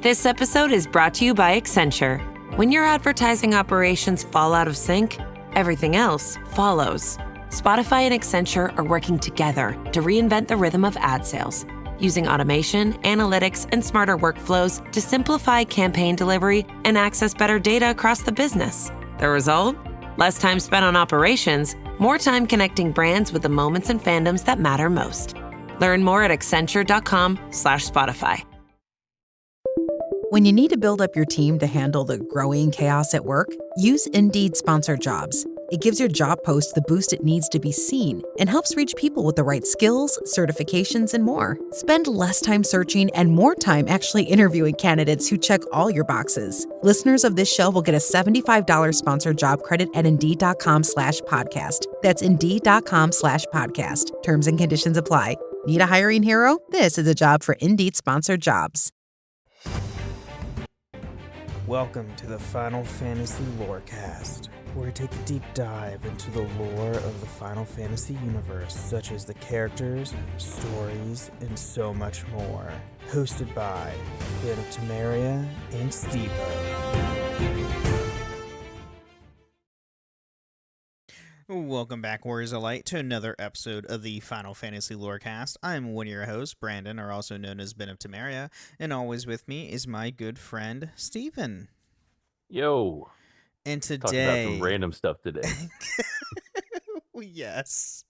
This episode is brought to you by Accenture. When your advertising operations fall out of sync, everything else follows. Spotify and Accenture are working together to reinvent the rhythm of ad sales, using automation, analytics, and smarter workflows to simplify campaign delivery and access better data across the business. The result? Less time spent on operations, more time connecting brands with the moments and fandoms that matter most. Learn more at accenture.com/Spotify. When you need to build up your team to handle the growing chaos at work, use Indeed Sponsored Jobs. It gives your job post the boost it needs to be seen and helps reach people with the right skills, certifications, and more. Spend less time searching and more time actually interviewing candidates who check all your boxes. Listeners of this show will get a $75 sponsored job credit at Indeed.com/podcast. That's Indeed.com/podcast. Terms and conditions apply. Need a hiring hero? This is a job for Indeed Sponsored Jobs. Welcome to the Final Fantasy Lorecast, where we take a deep dive into the lore of the Final Fantasy universe, such as the characters, stories, and so much more. Hosted by Ben of Temeria and Steve-O. Welcome back, Warriors of Light, to another episode of the Final Fantasy Lorecast. I'm one of your hosts, Brandon, or also known as Ben of Temeria, and always with me is my good friend, Steven. Yo. And today... Talking about some random stuff today. Yes.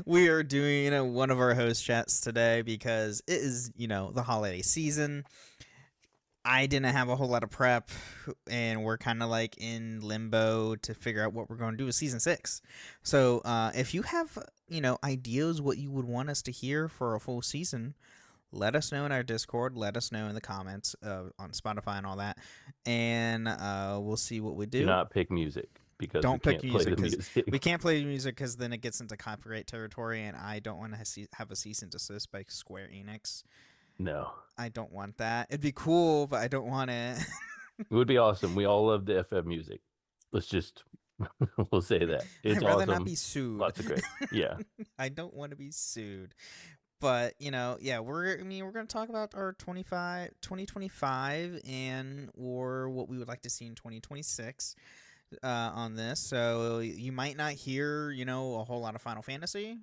We are doing one of our host chats today because it is, the holiday season. I didn't have a whole lot of prep, and we're kind of like in limbo to figure out what we're going to do with Season 6. So if you have, ideas what you would want us to hear for a full season, let us know in our Discord. Let us know in the comments on Spotify and all that, and we'll see what we do. Do not pick music because don't we pick can't music play the music. We can't play music because then it gets into copyright territory, and I don't want to have a cease and desist by Square Enix. No. I don't want that. It'd be cool, but I don't want it. It would be awesome. We all love the FF music. Let's just, we'll say that. It's I'd rather awesome. not be sued. Lots of great. Yeah. I don't want to be sued. But, we're going to talk about our 2025 or what we would like to see in 2026 on this. So you might not hear, a whole lot of Final Fantasy.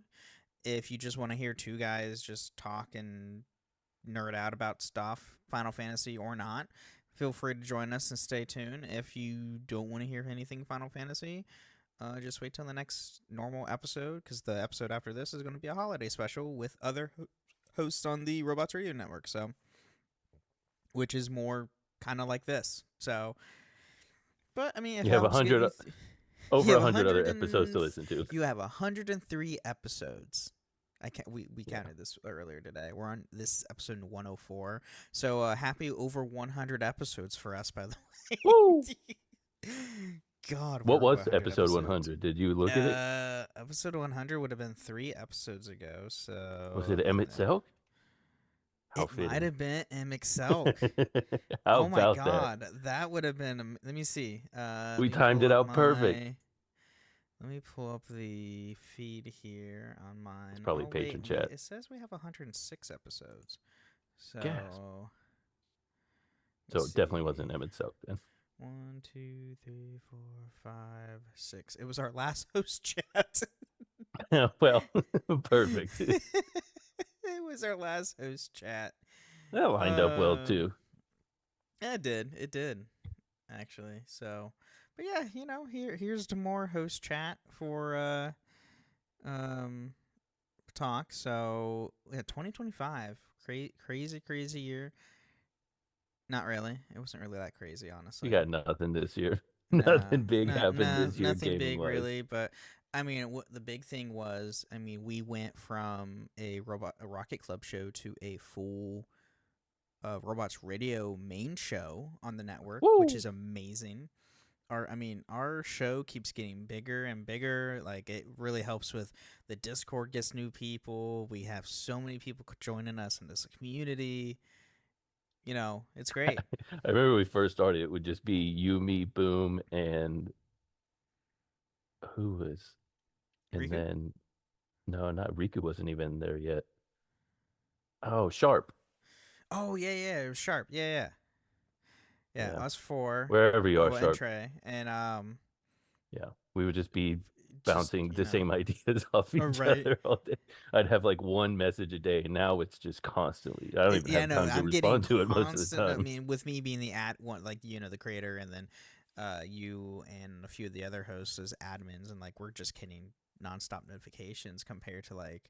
If you just want to hear two guys just talk and nerd out about stuff, Final Fantasy or not, feel free to join us and stay tuned. If you don't want to hear anything Final Fantasy, just wait till the next normal episode, because the episode after this is going to be a holiday special with other hosts on the Robots Radio Network, so which is more kind of like this. So, but I mean, if you have 100 over 100 other episodes to listen to. You have 103 episodes. We counted this earlier today. We're on this episode 104. So happy over 100 episodes for us, by the way. Woo! God. What was episode 100? Did you look at it? Episode 100 would have been 3 episodes ago. So was it Emmett Selk? It might have been Emmett Selk. How oh my about God, that would have been. Let me see. We timed it out perfect. Let me pull up the feed here on mine. It's probably patron chat. It says we have 106 episodes. So, so it definitely wasn't Emmett Selk then. 1, 2, 3, 4, 5, 6. It was our last host chat. Well, perfect. It was our last host chat. That lined up well too. Yeah, it did. Actually, so. But yeah, here's to more host chat for talk. So yeah, 2025, crazy year. Not really. It wasn't really that crazy, honestly. You got nothing this year. Nothing big happened this year. Nothing big really, but I mean, what the big thing was, we went from a Rocket Club show to a full Robots Radio main show on the network, which is amazing. Our show keeps getting bigger and bigger. Like, it really helps with the Discord gets new people. We have so many people joining us in this community. It's great. I remember when we first started, it would just be you, me, Boom, and who was? And Riku? then, no, not Riku wasn't even there yet. Oh, Sharp. Oh, yeah, it was Sharp. Yeah. Yeah, Yeah. us four, Wherever you are, Boba and Sharp. Trey, and Yeah. We would just be just bouncing the same ideas off each right. other all day. I'd have like one message a day, and now it's just constantly. I don't even Yeah, have no, time to I'm getting respond to it most of the constant. I time. mean, with me being the one, like the creator, and then you and a few of the other hosts as admins, and like we're just getting nonstop notifications compared to like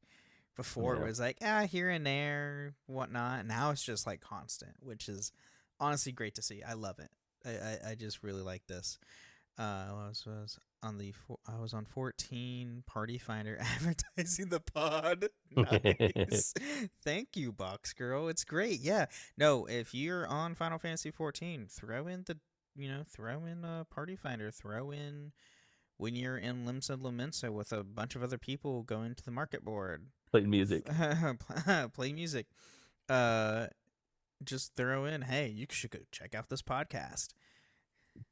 before it Yeah. was like here and there, whatnot. Now it's just like constant, which is honestly great to see. I love it. I just really like this. I was on I was on 14 Party Finder advertising the pod. Nice. Thank you, Box Girl. It's great. Yeah. No, if you're on Final Fantasy 14, throw in Party Finder. Throw in when you're in Limsa Lomensa with a bunch of other people going to the market board. Playing music. Play music. Uh, just throw in, hey, you should go check out this podcast.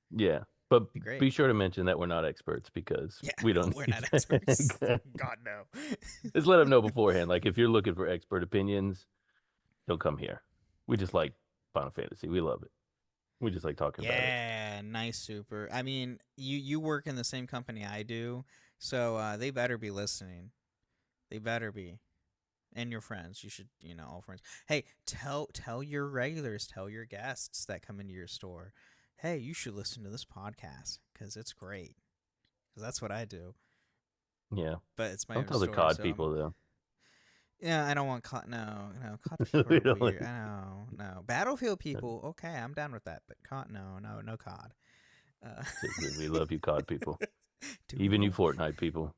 Yeah. But Be great. be sure to mention that we're not experts because we don't. We're not experts. God no. Just let them know beforehand. Like if you're looking for expert opinions, don't come here. We just like Final Fantasy. We love it. We just like talking about it. Yeah, nice, super. I mean, you work in the same company I do, so they better be listening. They better be. And your friends. You should, all friends. Hey, tell your regulars, tell your guests that come into your store, hey, you should listen to this podcast because it's great. Because that's what I do. Yeah. But it's my Don't own tell the store, COD so people though. yeah, I don't want COD. No, COD people We are don't weird. like- No. Battlefield people, okay, I'm down with that. But COD, no COD. We love you, COD people. Dude, Even you Fortnite people.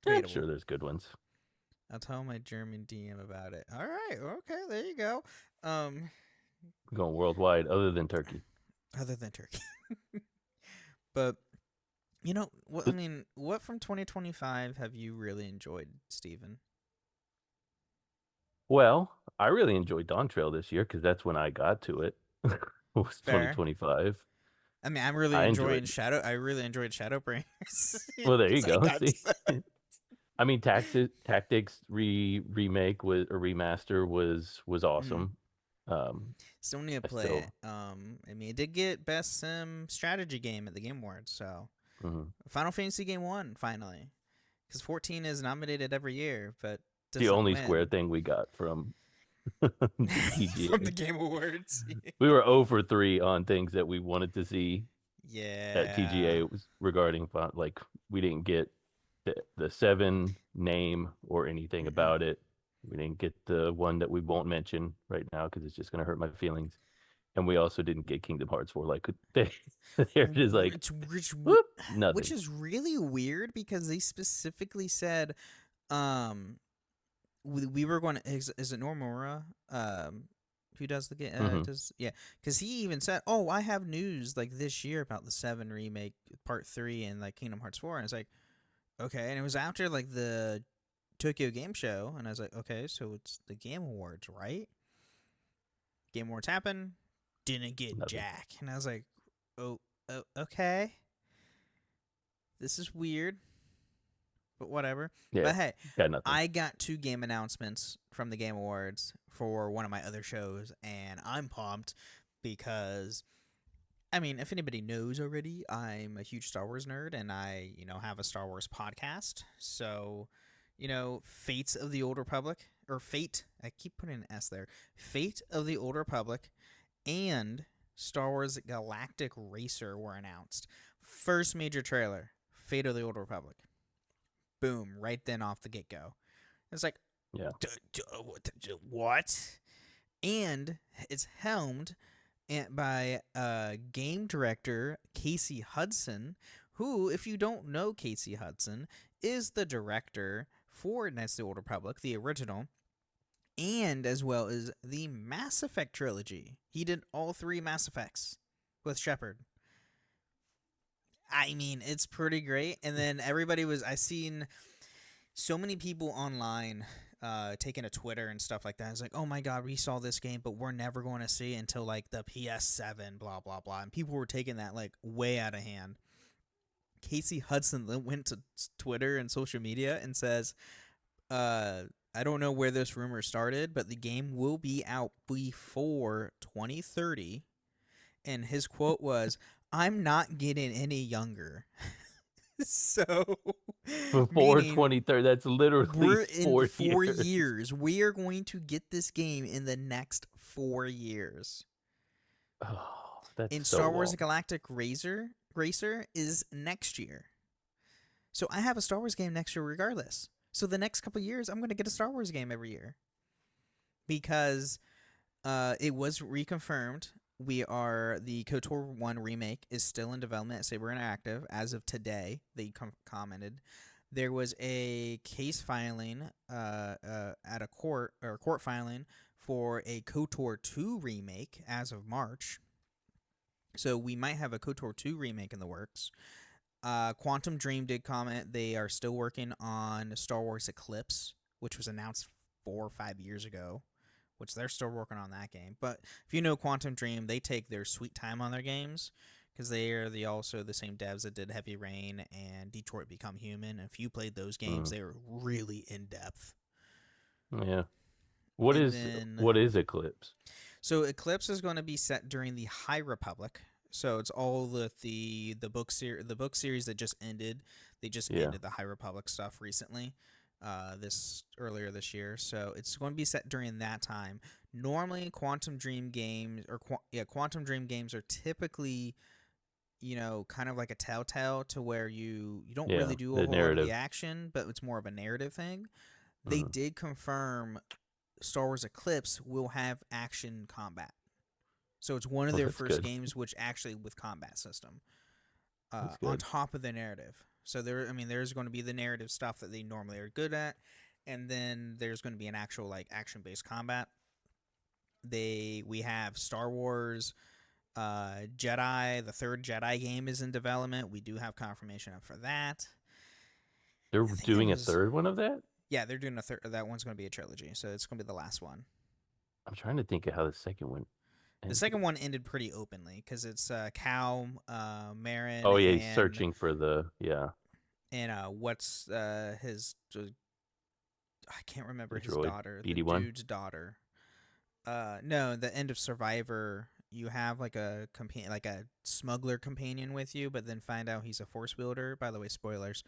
I'm Debatable. sure there's good ones. I'll tell my German DM about it. All right, okay, there you go. We're going worldwide, other than Turkey. Other than Turkey, but what? I mean, what from 2025 have you really enjoyed, Steven? Well, I really enjoyed Dawn Trail this year because that's when I got to it. It was Fair. 2025. I mean, I'm really I enjoying enjoyed- Shadow. I really enjoyed Shadowbringers. Well, there you 'Cause I go. got See? to that. I mean, Tactics remake was or remaster was awesome. Still need to I play still- it. I mean, it did get Best Sim Strategy Game at the Game Awards, so Mhm. Final Fantasy Game 1 finally, because 14 is nominated every year, but The doesn't only win. Square thing we got from the TGA. from the Game Awards. We were 0 for 3 on things that we wanted to see Yeah. at TGA. It was regarding like we didn't get the 7 name or anything Mhm. about it. We didn't get the one that we won't mention right now because it's just gonna hurt my feelings. And we also didn't get Kingdom Hearts 4. Like they're just like whoop, nothing. Which is really weird because they specifically said, we were going to. Is it Nomura? Who does the game? Mhm. Because he even said, "Oh, I have news like this year about the 7 remake Part 3 and like Kingdom Hearts 4." And it's like, okay, and it was after like the Tokyo Game Show, and I was like, okay, so it's the Game Awards, right? Game Awards happened, didn't get Nothing. jack, and I was like, oh, okay, this is weird, but whatever. Yeah, But hey, got nothing. I got 2 game announcements from the Game Awards for one of my other shows, and I'm pumped because, I mean, if anybody knows already, I'm a huge Star Wars nerd, and I, have a Star Wars podcast. So, Fates of the Old Republic, or Fate, I keep putting an S there, Fate of the Old Republic, and Star Wars Galactic Racer were announced. First major trailer, Fate of the Old Republic. Boom, right then off the get-go. It's like, Yeah. What? And it's helmed by game director Casey Hudson, who, if you don't know Casey Hudson, is the director for Knights of the Old Republic, the original, and as well as the Mass Effect trilogy. He did all 3 Mass Effects with Shepard. I mean, it's pretty great. And then I seen so many people online taking to Twitter and stuff like that. It's like, oh my god, we saw this game, but we're never going to see it until like the PS7, blah blah blah. And people were taking that like way out of hand. Casey Hudson then went to Twitter and social media and says, I don't know where this rumor started, but the game will be out before 2030, and his quote was, "I'm not getting any younger." So, Before meaning 2030, that's literally we're in 4 4 years. years. We are going to get this game in the next 4 years. Oh, that's In so Star Wars long. Galactic Racer is next year. So I have a Star Wars game next year regardless. So the next couple years, I'm going to get a Star Wars game every year. Because it was reconfirmed. The KOTOR 1 remake is still in development at Saber Interactive as of today. They commented. There was a case filing at a court filing for a KOTOR 2 remake as of March. So we might have a KOTOR 2 remake in the works. Quantum Dream did comment they are still working on Star Wars Eclipse, which was announced 4 or 5 years ago, which they're still working on that game. But if you know Quantum Dream, they take their sweet time on their games because they are also the same devs that did Heavy Rain and Detroit Become Human. And if you played those games, they were really in depth. Yeah. What is Eclipse? So Eclipse is going to be set during the High Republic. So it's all the book series that just ended. They just ended the High Republic stuff recently, earlier this year. So it's going to be set during that time. Normally, Quantum Dream games are typically, kind of like a Telltale, to where you don't really do a whole lot of the action, but it's more of a narrative thing. They did confirm Star Wars Eclipse will have action combat. So it's one of their first games with combat system on top of the narrative. So there's going to be the narrative stuff that they normally are good at, and then there's going to be an actual action-based combat. We have Star Wars Jedi. The third Jedi game is in development. We do have confirmation for that. They're doing a third one of that? Yeah, they're doing a third. That one's going to be a trilogy, so it's going to be the last one. I'm trying to think of how the second one ended. The second one ended pretty openly because it's Cal, Marin. Oh yeah, he's searching for And what's his? I can't remember his daughter. BD1? The dude's daughter. No, the end of Survivor. You have like a smuggler companion with you, but then find out he's a force wielder. By the way, spoilers.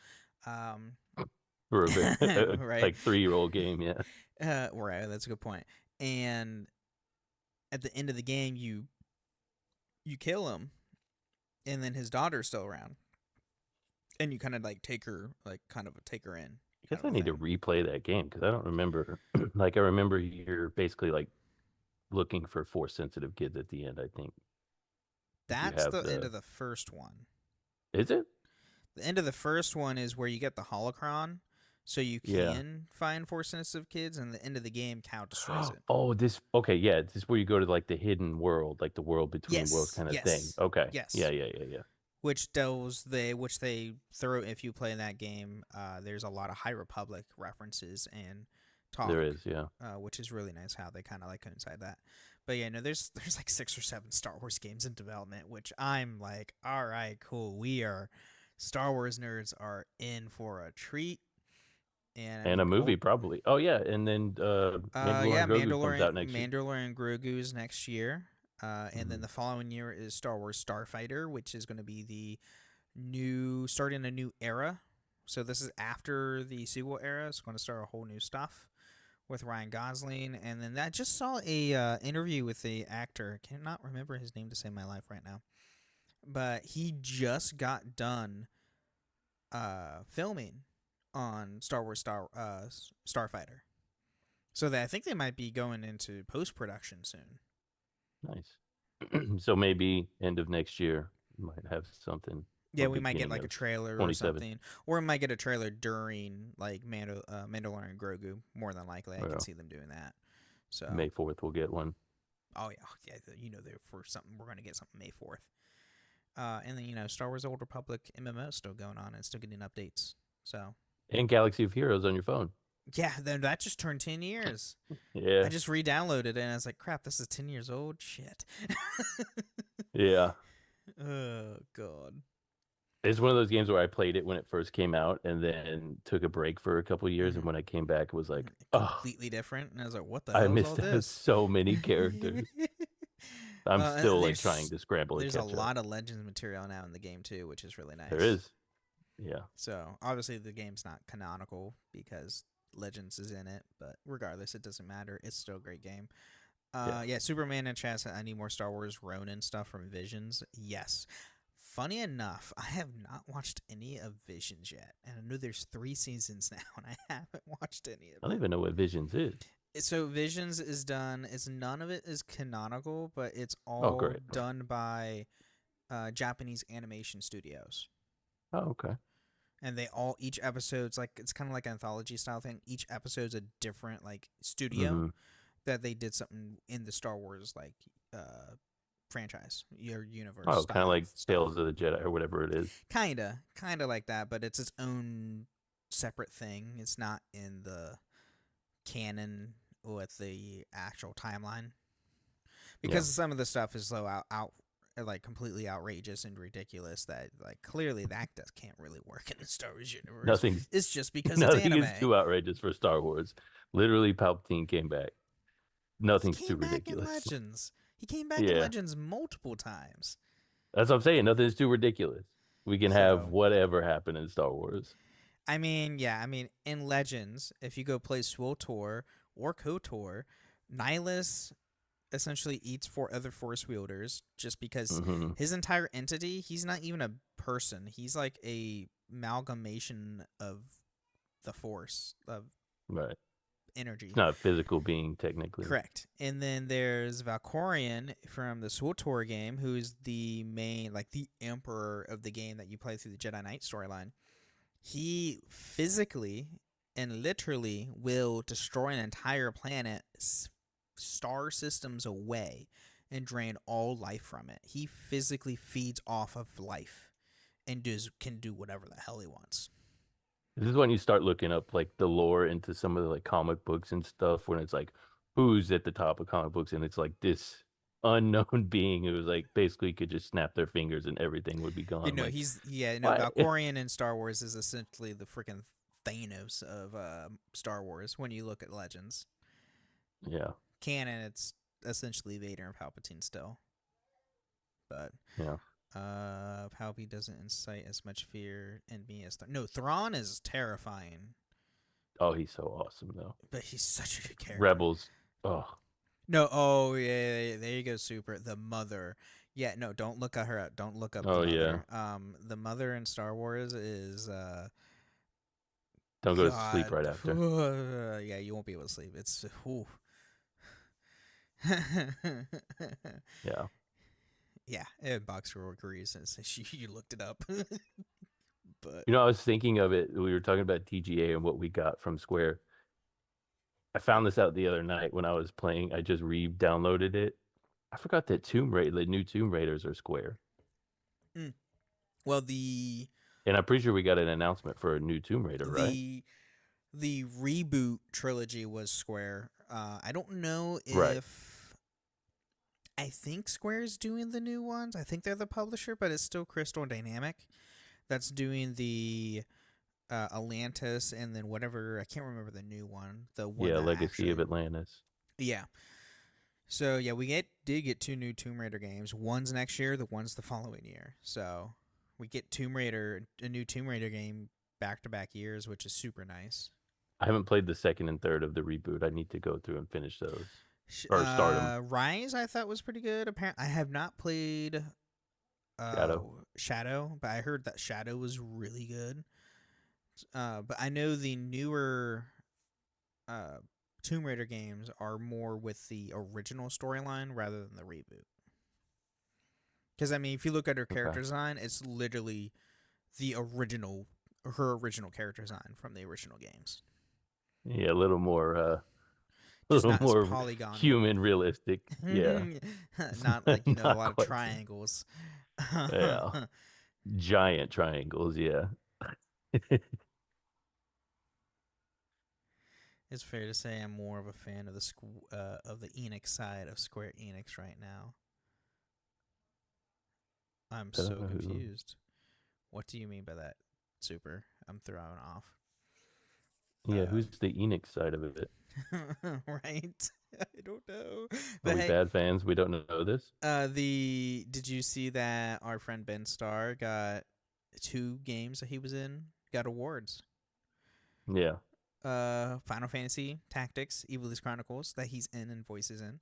For a bit, right. Like 3-year-old game, yeah. Right, that's a good point. And at the end of the game, you kill him, and then his daughter's still around, and you kind of take her in. I guess I need to replay that game because I don't remember. I remember you're basically looking for force sensitive kids at the end. I think that's the end of the first one. Is it? The end of the first one is where you get the holocron. So you can find force sensitive kids, and the end of the game, Cal destroys it. Oh, this is where you go to the hidden world, the world between worlds kind of thing. Okay. Yes. Yeah. Which they throw if you play that game. There's a lot of High Republic references and talk. There is, which is really nice how they kind of coincide that. But yeah, no, there's 6 or 7 Star Wars games in development, which I'm all right, cool. Star Wars nerds are in for a treat. And a movie probably. Oh yeah, and then Grogu comes out next year. Mandalorian Grogu's next year, and then the following year is Star Wars Starfighter, which is going to be starting a new era. So this is after the sequel era. It's going to start a whole new stuff with Ryan Gosling, and then I just saw a interview with the actor. I cannot remember his name to save my life right now, but he just got done filming on Star Wars Starfighter, so I think they might be going into post-production soon. Nice. So maybe end of next year we might have something. Yeah, we might get a trailer or something, or we might get a trailer during Mandalorian Grogu. More than likely, I can see them doing that. So May 4th we'll get one. Oh yeah, for something we're going to get something May 4th. And then Star Wars Old Republic MMO is still going on and still getting updates. So. And Galaxy of Heroes on your phone. Yeah, then that just turned 10 years. Yeah. I just re-downloaded it and I was like, crap, this is 10 years old? Shit. Yeah. Oh, God. It's one of those games where I played it when it first came out and then took a break for a couple of years. And when I came back, it was completely different. And I was like, what the hell I is missed all this? So many characters. I'm still like there's trying to scramble and there's a catch up. lot of Legends material now in the game too, which is really nice. There is. Yeah. So obviously the game's not canonical because Legends is in it, but regardless, it doesn't matter. It's still a great game. Yeah, Superman and Chaz, I need more Star Wars Ronin stuff from Visions. Yes. Funny enough, I have not watched any of Visions yet. And I know there's 3 seasons now, and I haven't watched any of I don't it. even know what Visions is. So Visions is done, none of it is canonical, but it's all done by Japanese animation studios. Oh, okay. And each episode's like, it's kind of like an anthology style thing. Each episode's a different like studio that they did something in the Star Wars like franchise, your universe. Oh, kind of like Tales of the Jedi or whatever it is. Kinda like that, but it's its own separate thing. It's not in the canon with the actual timeline because some of the stuff is so out like completely outrageous and ridiculous that like clearly that can't really work in the Star Wars universe. It's just because it's anime. Nothing is too outrageous for Star Wars. Literally, Palpatine came back. Nothing's too ridiculous. He came back in Legends multiple times. That's what I'm saying. Nothing's too ridiculous. We can have whatever happen in Star Wars. I mean, in Legends, if you go play SWTOR or KOTOR, Nihilus essentially eats 4 other Force wielders just because his entire entity, he's not even a person. He's like a amalgamation of the Force, of energy. It's not a physical being, technically. Correct. And then there's Valkorion from the SWTOR game, who's the main, like the emperor of the game that you play through the Jedi Knight storyline. He physically and literally will destroy an entire planet star systems away and drain all life from it. He physically feeds off of life and can do whatever the hell he wants. This is when you start looking up like the lore into some of the like comic books and stuff, when it's like who's at the top of comic books, and it's like this unknown being who was like basically could just snap their fingers and everything would be gone. You know, like, Valkorion in Star Wars is essentially the freaking Thanos of Star Wars when you look at Legends. Yeah. Canon, it's essentially Vader and Palpatine still. But Palpatine doesn't incite as much fear in me as Thrawn is terrifying. Oh, he's so awesome though. But he's such a good character. Rebels. Oh. No, yeah, there you go, Super. The mother. Yeah, no, don't look at her up. Don't look up the mother. The mother in Star Wars is don't go to sleep right after. Yeah, you won't be able to sleep. It's Yeah. Yeah, Boxer agrees since you looked it up. But I was thinking of it. We were talking about TGA and what we got from Square. I found this out the other night when I was playing. I just re-downloaded it. I forgot that the new Tomb Raiders are Square. Well, and I'm pretty sure we got an announcement for a new Tomb Raider, right? The reboot trilogy was Square. I don't know if I think Square's doing the new ones. I think they're the publisher, but it's still Crystal Dynamic that's doing the Atlantis and then whatever. I can't remember the new one. Legacy of Atlantis. Yeah. So yeah, we did get 2 new Tomb Raider games. One's next year, the one's the following year. So we get a new Tomb Raider game back-to-back years, which is super nice. I haven't played the 2nd and 3rd of the reboot. I need to go through and finish those. Or start them. Rise, I thought was pretty good. Apparently, I have not played Shadow, but I heard that Shadow was really good. But I know the newer Tomb Raider games are more with the original storyline rather than the reboot. Because, I mean, if you look at her character design, it's literally her original character design from the original games. Yeah, a little more polygon human realistic. Yeah. Not like, a lot of triangles. Yeah. Giant triangles, yeah. It's fair to say I'm more of a fan of the Enix side of Square Enix right now. I'm so confused. What do you mean by that, Super? I'm thrown off. Yeah, who's the Enix side of it? Right? I don't know. Are But we hey, bad fans? We don't know this. did you see that our friend Ben Starr got 2 games that he was in got awards? Yeah. Final Fantasy Tactics, Evil's Chronicles that he's in and voices in,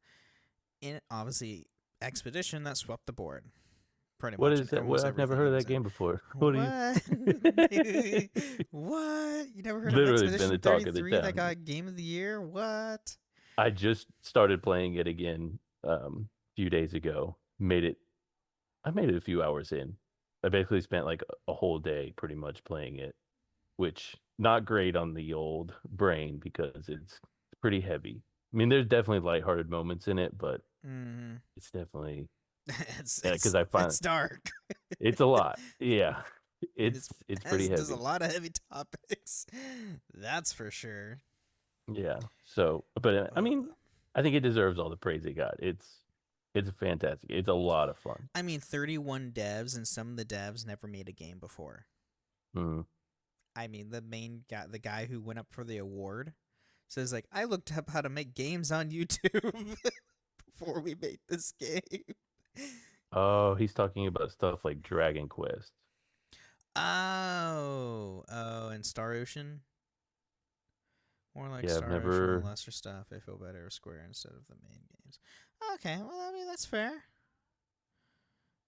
and obviously Expedition that swept the board pretty What much is in that? What? almost I've never everything heard he of was that in. game before. What do you? What? Dude, what? You never heard of Literally been the Expedition talk of the 33 that town. got Game of the Year? What? I just started playing it again a few days ago. I made it a few hours in. I basically spent like a whole day pretty much playing it, which not great on the old brain because it's pretty heavy. I mean, there's definitely lighthearted moments in it, but Mm-hmm. it's definitely it's because I find it's dark. it's a lot. Yeah, And it's pretty Does a heavy. lot of heavy topics. That's for sure. Yeah. So, but I mean, Uh, I think it deserves all the praise it got. It's fantastic. It's a lot of fun. I mean, 31 devs, and some of the devs never made a game before. Mm. I mean, the main guy, the guy who went up for the award, says like, I looked up how to make games on YouTube before we made this game. Oh, he's talking about stuff like Dragon Quest. Oh, and Star Ocean. More like Yeah, I've Star Ocean and never. lesser stuff. I feel better with Square instead of the main games. Okay, well, I mean that's fair.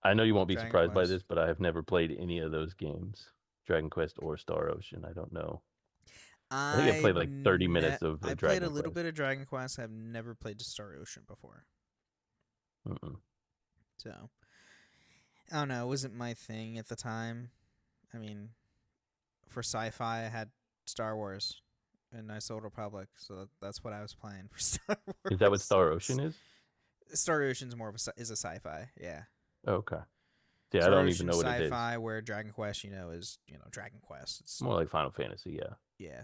I know you won't be Dragon surprised by Quest. this, but I have never played any of those games, Dragon Quest or Star Ocean. I don't know. I think I played like 30 minutes of I played Dragon a little Quest. bit of Dragon Quest. I've never played Star Ocean before, Mm-mm. so I don't know. It wasn't my thing at the time. I mean, for sci-fi, I had Star Wars and Knights of the Old Republic, so that's what I was playing for Star Wars. Is that what Star Ocean is? Star Ocean's more of is a sci-fi, yeah. Okay. Yeah, I Star don't even Ocean know what it is. sci-fi, where Dragon Quest, is Dragon Quest. It's More like Final Fantasy, yeah. yeah,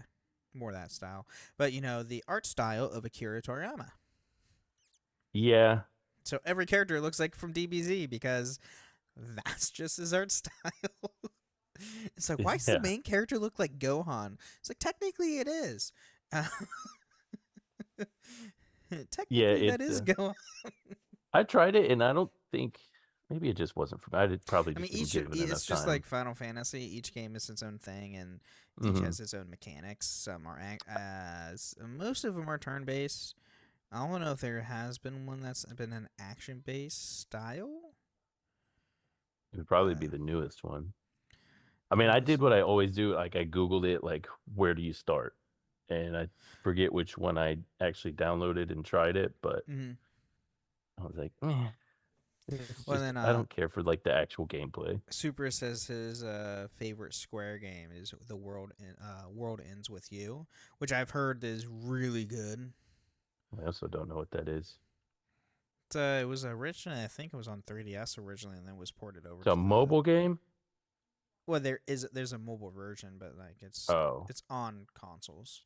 more that style. But the art style of Akira Toriyama. Yeah. So every character looks like from DBZ because that's just his art style. It's like, why does Yeah. the main character look like Gohan? It's like, technically it is. Technically that it's, is Gohan. I tried it and I don't think maybe it just wasn't for me. I probably I just mean, didn't give it enough it's just time. like Final Fantasy. Each game is its own thing, and each Mhm. has its own mechanics. Some are most of them are turn based. I don't know if there has been one that's been an action based style. It would probably be Uh, the newest one. I mean, I did what I always do. Like I Googled it, like where do you start? And I forget which one I actually downloaded and tried it, but Mm-hmm. I was like, it's Well, just, then, I don't care for like the actual gameplay. Super says his favorite Square game is the World Ends with You, which I've heard is really good. I also don't know what that is. It was originally, I think it was on 3DS originally, and then was ported over. It's a mobile game? Well, there's a mobile version, but like it's Oh, on consoles.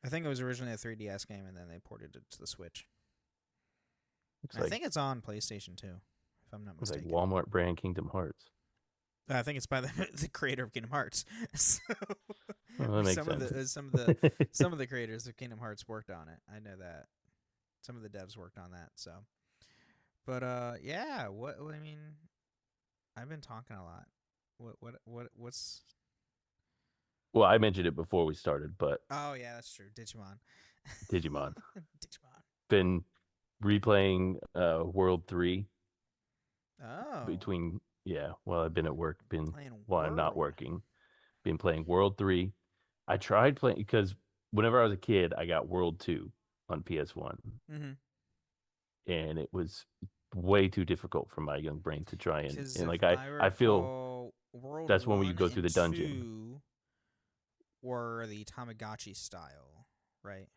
I think it was originally a 3DS game, and then they ported it to the Switch. it's I like think it's on PlayStation too, if I'm not it's like mistaken. Walmart brand Kingdom Hearts. I think it's by the creator of Kingdom Hearts. So Well, that makes some of the sense. some of the creators of Kingdom Hearts worked on it. I know that. Some of the devs worked on that. So, but yeah. What I mean, I've been talking a lot. What's? Well, I mentioned it before we started, but Oh yeah, that's true. Digimon. Digimon. Digimon. Been replaying World 3 Oh. between well, I've been at work, Playing while I'm not World. working. Been playing World 3. I tried playing because whenever I was a kid, I got World 2 on PS1. Mm-hmm. And it was way too difficult for my young brain to try and Because like I feel recall, World that's when we 1 go through the and dungeon. 2 were the Tamagotchi style, right?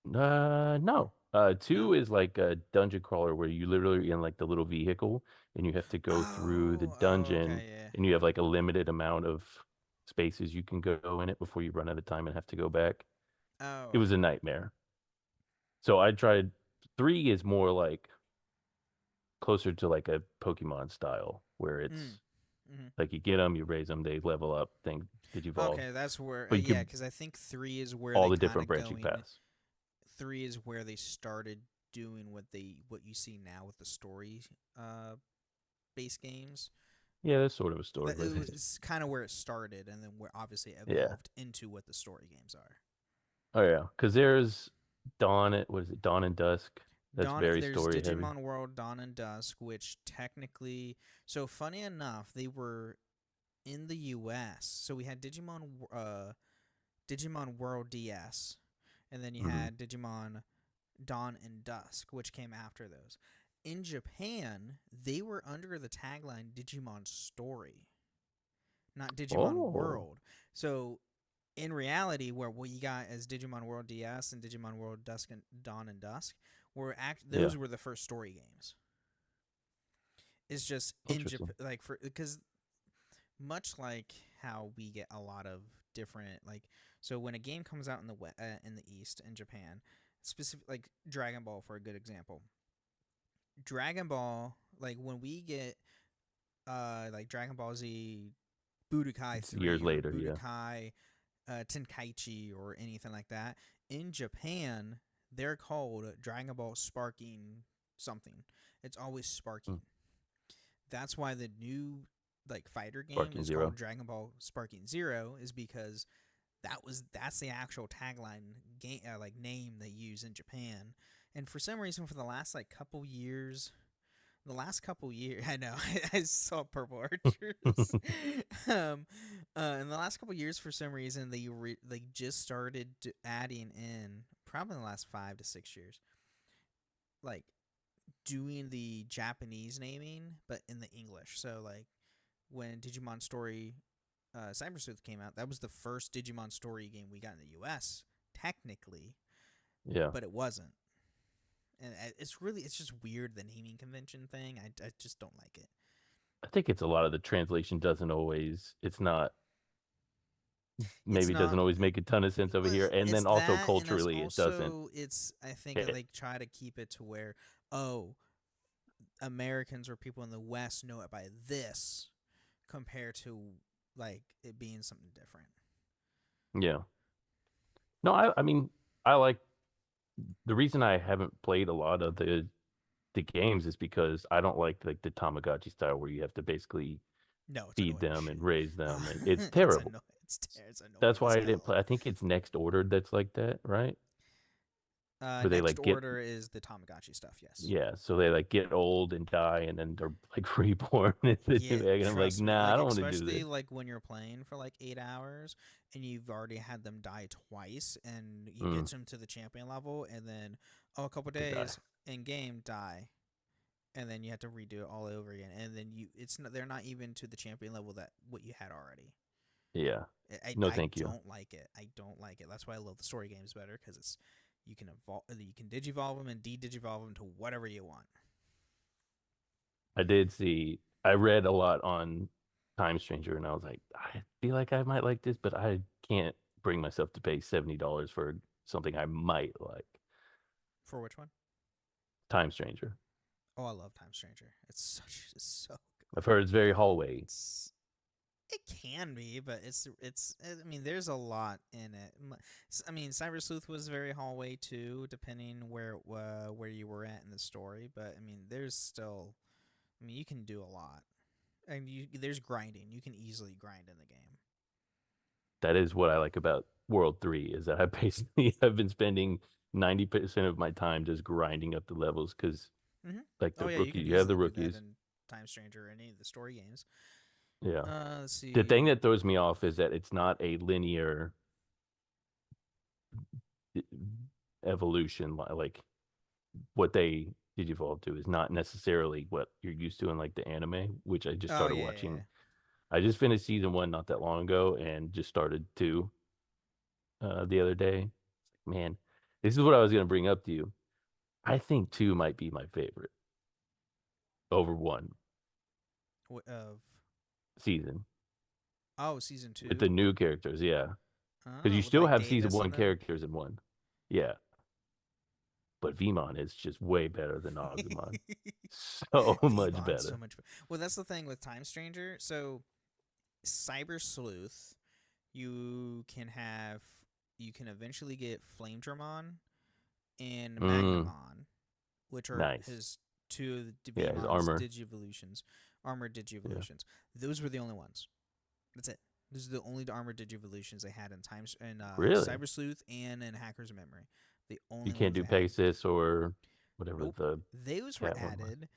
No. 2 is like a dungeon crawler where you literally in like the little vehicle and you have to go through the dungeon okay, yeah. and you have like a limited amount of spaces you can go in it before you run out of time and have to go back. Oh. It was a nightmare. So I tried 3 is more like closer to like a Pokemon style where it's Mm-hmm. like you get them, you raise them, they level up, digivolve. Okay, that's where. But you Yeah, could- because I think 3 is where all they the different kinda branching go in- paths. 3 is where they started doing what you see now with the story based games. Yeah, that's sort of a story, That but it was kind of where it started, and then where obviously it yeah. evolved into what the story games are. Oh yeah, because there's what is it, Dawn and Dusk? That's very There's story heavy. Digimon World Dawn and Dusk, which technically, so funny enough, they were in the U.S. So we had Digimon World DS, and then you Mhm. had Digimon Dawn and Dusk, which came after those. In Japan, they were under the tagline Digimon Story, not Digimon Oh, World. So in reality, where what you got as Digimon World DS and Digimon World Dusk and Dawn and Dusk yeah, those were the first story games. It's just in interesting. Japan, like for because much like how we get a lot of different so when a game comes out in the East in Japan, specific like Dragon Ball for a good example. Dragon Ball, like when we get like Dragon Ball Z Budokai It's years 3 or later, yeah. Budokai Tenkaichi or anything like that. In Japan, they're called Dragon Ball Sparking something. It's always Mm. Sparking. That's why the new like fighter game Sparking is called Zero. Dragon Ball Sparking Zero, is because that's the actual tagline game like name they use in Japan. And for some reason, for the last couple years, I know I saw Purple Archers. um, in the last couple years, for some reason, they just started adding in, probably in the last 5 to 6 years, like doing the Japanese naming, but in the English. So like when Digimon Story Cyber Sleuth came out, that was the first Digimon Story game we got in the U.S. technically, Yeah, but it wasn't. And it's just weird, the naming convention thing. I just don't like it. I think it's a lot of the translation doesn't always. It's not It's maybe doesn't not. always make a ton of sense over here, and It's then also that, and culturally it doesn't it's. I think hit. they try to keep it to where, oh, Americans or people in the West know it by this, compared to like it being something different. Yeah. No, I mean I like the reason I haven't played a lot of the games is because I don't like the Tamagotchi style where you have to basically No, it's feed annoying as them and shit. raise them, and it's It's terrible. annoying. It's That's annoying as why I didn't hell. play. I think it's Next Ordered that's like that, right? Where they Next like get order is the Tamagotchi stuff. Yes. yeah, so they like get old and die, and then they're like reborn in the Yeah, new egg, and I'm like, trust me. nah, I Like don't want to do especially this. like when you're playing for like 8 hours and you've already had them die twice, and you get Mm, them to the champion level, and then a couple they die. days in game die, and then you have to redo it all over again, and then they're not even to the champion level that what you had already. Yeah, I, no, I thank you. don't like it. I don't like it. That's why I love the story games better, because it's you can digivolve them and de-digivolve them to whatever you want. I did see. I read a lot on Time Stranger, and I was like, I feel like I might like this, but I can't bring myself to pay $70 for something I might like. For which one? Time Stranger. Oh, I love Time Stranger. It's so I've heard it's very hallway. it's it can be, but I mean, there's a lot in it. I mean, Cyber Sleuth was very hallway too, depending where you were at in the story. But I mean, there's still, I mean, you can do a lot, and there's grinding. You can easily grind in the game. That is what I like about World 3 is that I basically have been spending 90% of my time just grinding up the levels because Hmm. like Oh the yeah, you rookie, can you have the easily do that rookies. in Time Stranger or any of the story games. Yeah. Let's The thing see. that throws me off is that it's not a linear e- evolution like what they did evolve to is not necessarily what you're used to in like the anime, which I just Oh started yeah, watching. I just finished season 1 not that long ago and just started 2 the other day. Man, this is what I was going to bring up to you. I think 2 might be my favorite over 1 of season season with the 2. new characters. Yeah. Because you With still like have season Davis 1 and them. characters in 1. Yeah. But Vmon is just way better than Agumon. So much Vmon's so better. much. Well, that's the thing with Time Stranger. So, Cyber Sleuth, you can have, you can eventually get Flame Dramon, and Mm, Magnamon, which are nice. his two of Yeah, his Veemon's armor. Digivolutions, armored Yeah. Digivolutions. Those were the only ones. That's it. Those are the only armored Digivolutions they had in Really? Cyber Sleuth and in Hacker's Memory. The You only can't ones do they had. Pegasus or whatever Nope. the Those were cat one was. added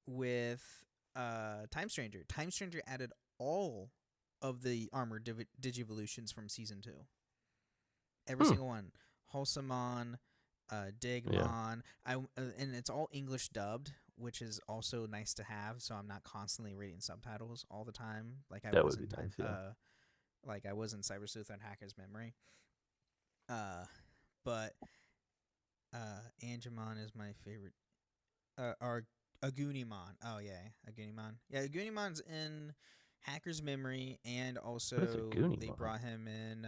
with Time Stranger. Time Stranger added all of the armored Digivolutions from season 2. Every Hmm. single one. Halsamon, Yeah, Digmon. And it's all English dubbed, which is also nice to have. So I'm not constantly reading subtitles all the time, that would be nice. Yeah. like I was in Cyber Sleuth and Hacker's Memory. But Angemon is my favorite. Or Agunimon. Oh yeah, Agunimon. Yeah, Agunimon's in Hacker's Memory, and What is a also Goonie they mod? brought him in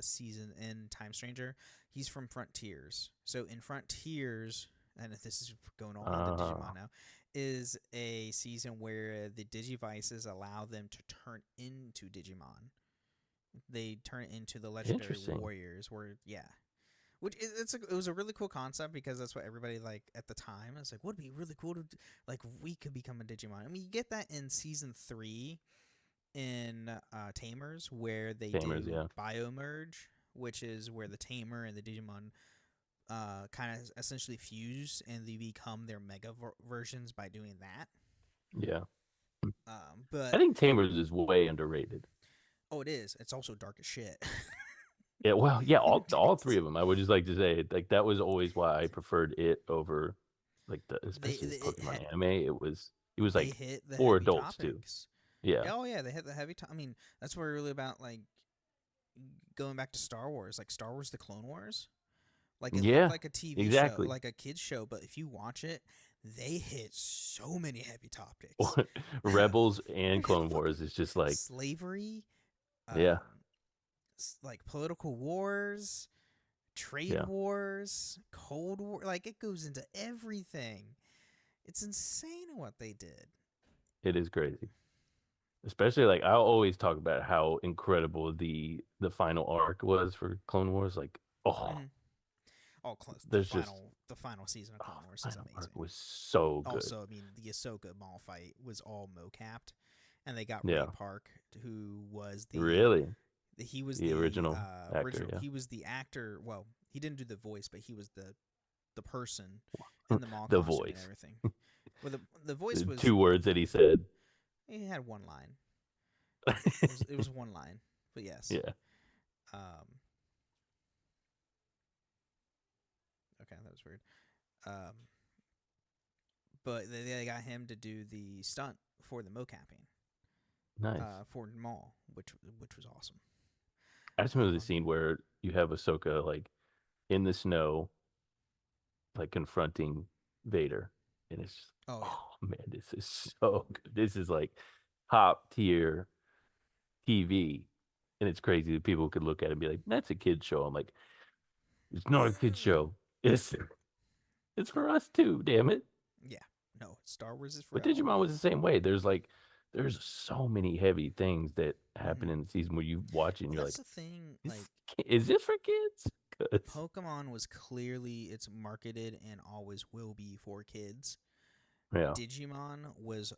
season in Time Stranger. He's from Frontiers. So in Frontiers, and this is going all into Ah, Digimon now, is a season where the Digivices allow them to turn into Digimon. They turn into the legendary interesting. warriors. Where which it was a really cool concept because that's what everybody like at the time. It's like, would be really cool to like we could become a Digimon. I mean, you get that in season 3 in Tamers, where they Tamers, do yeah. biomerge, which is where the Tamer and the Digimon kind of essentially fuse and they become their mega versions by doing that. Yeah. I But think Tamers is way underrated. oh, it is. It's also dark as shit. Yeah, well, yeah, all three It's- of them. I would just like to say, like that was always why I preferred it over, like especially the Pokemon anime. It was they like hit the for heavy adults too. topics. Yeah, Yeah, oh yeah, they hit the heavy. I mean, that's what really about like going back to Star Wars, like Star Wars: The Clone Wars. Like it looked yeah, like a TV show, exactly. like a kids show, but if you watch it, they hit so many heavy topics. Rebels and Clone Fucking Wars is just like, slavery, yeah, like political wars, trade yeah, wars, Cold War. Like it goes into everything. It's insane what they did. it is crazy. Especially like I'll always talk about how incredible the final arc was for Clone Wars. Like, oh, Mm-hmm. Oh, close. there's just The final season of Clone Wars is final arc amazing. was so good. Also, I mean, the Ahsoka Maul fight was all mocapped, and they got Ray Yeah, Park, who was really, he was the the original actor. original. Yeah. He was the actor. Well, he didn't do the voice, but he was the person in the Maul The costume and voice. everything. Well, the voice The was two words that he said. he had one line. It was one line, but yes. Yeah. Um. Okay, that was weird. Um. But they got him to do the stunt for the mocapping Nice. for Maul, which was awesome. I just remember the scene where you have Ahsoka like in the snow, like confronting Vader, and it's just, Oh yeah. oh man, this is so good. This is like top tier TV, and it's crazy that people could look at it and be like, "That's a kid show." I'm like, "It's not a kid show. It's for us too. Damn it." Yeah. No, Star Wars is for But adults. Digimon was the same way. There's so many heavy things that happen Mm-hmm. in the season where you watch it and Well, you're that's like, the thing. is, Like is this for kids? 'Cause- Pokemon was clearly it's marketed and always will be for kids. yeah. Digimon was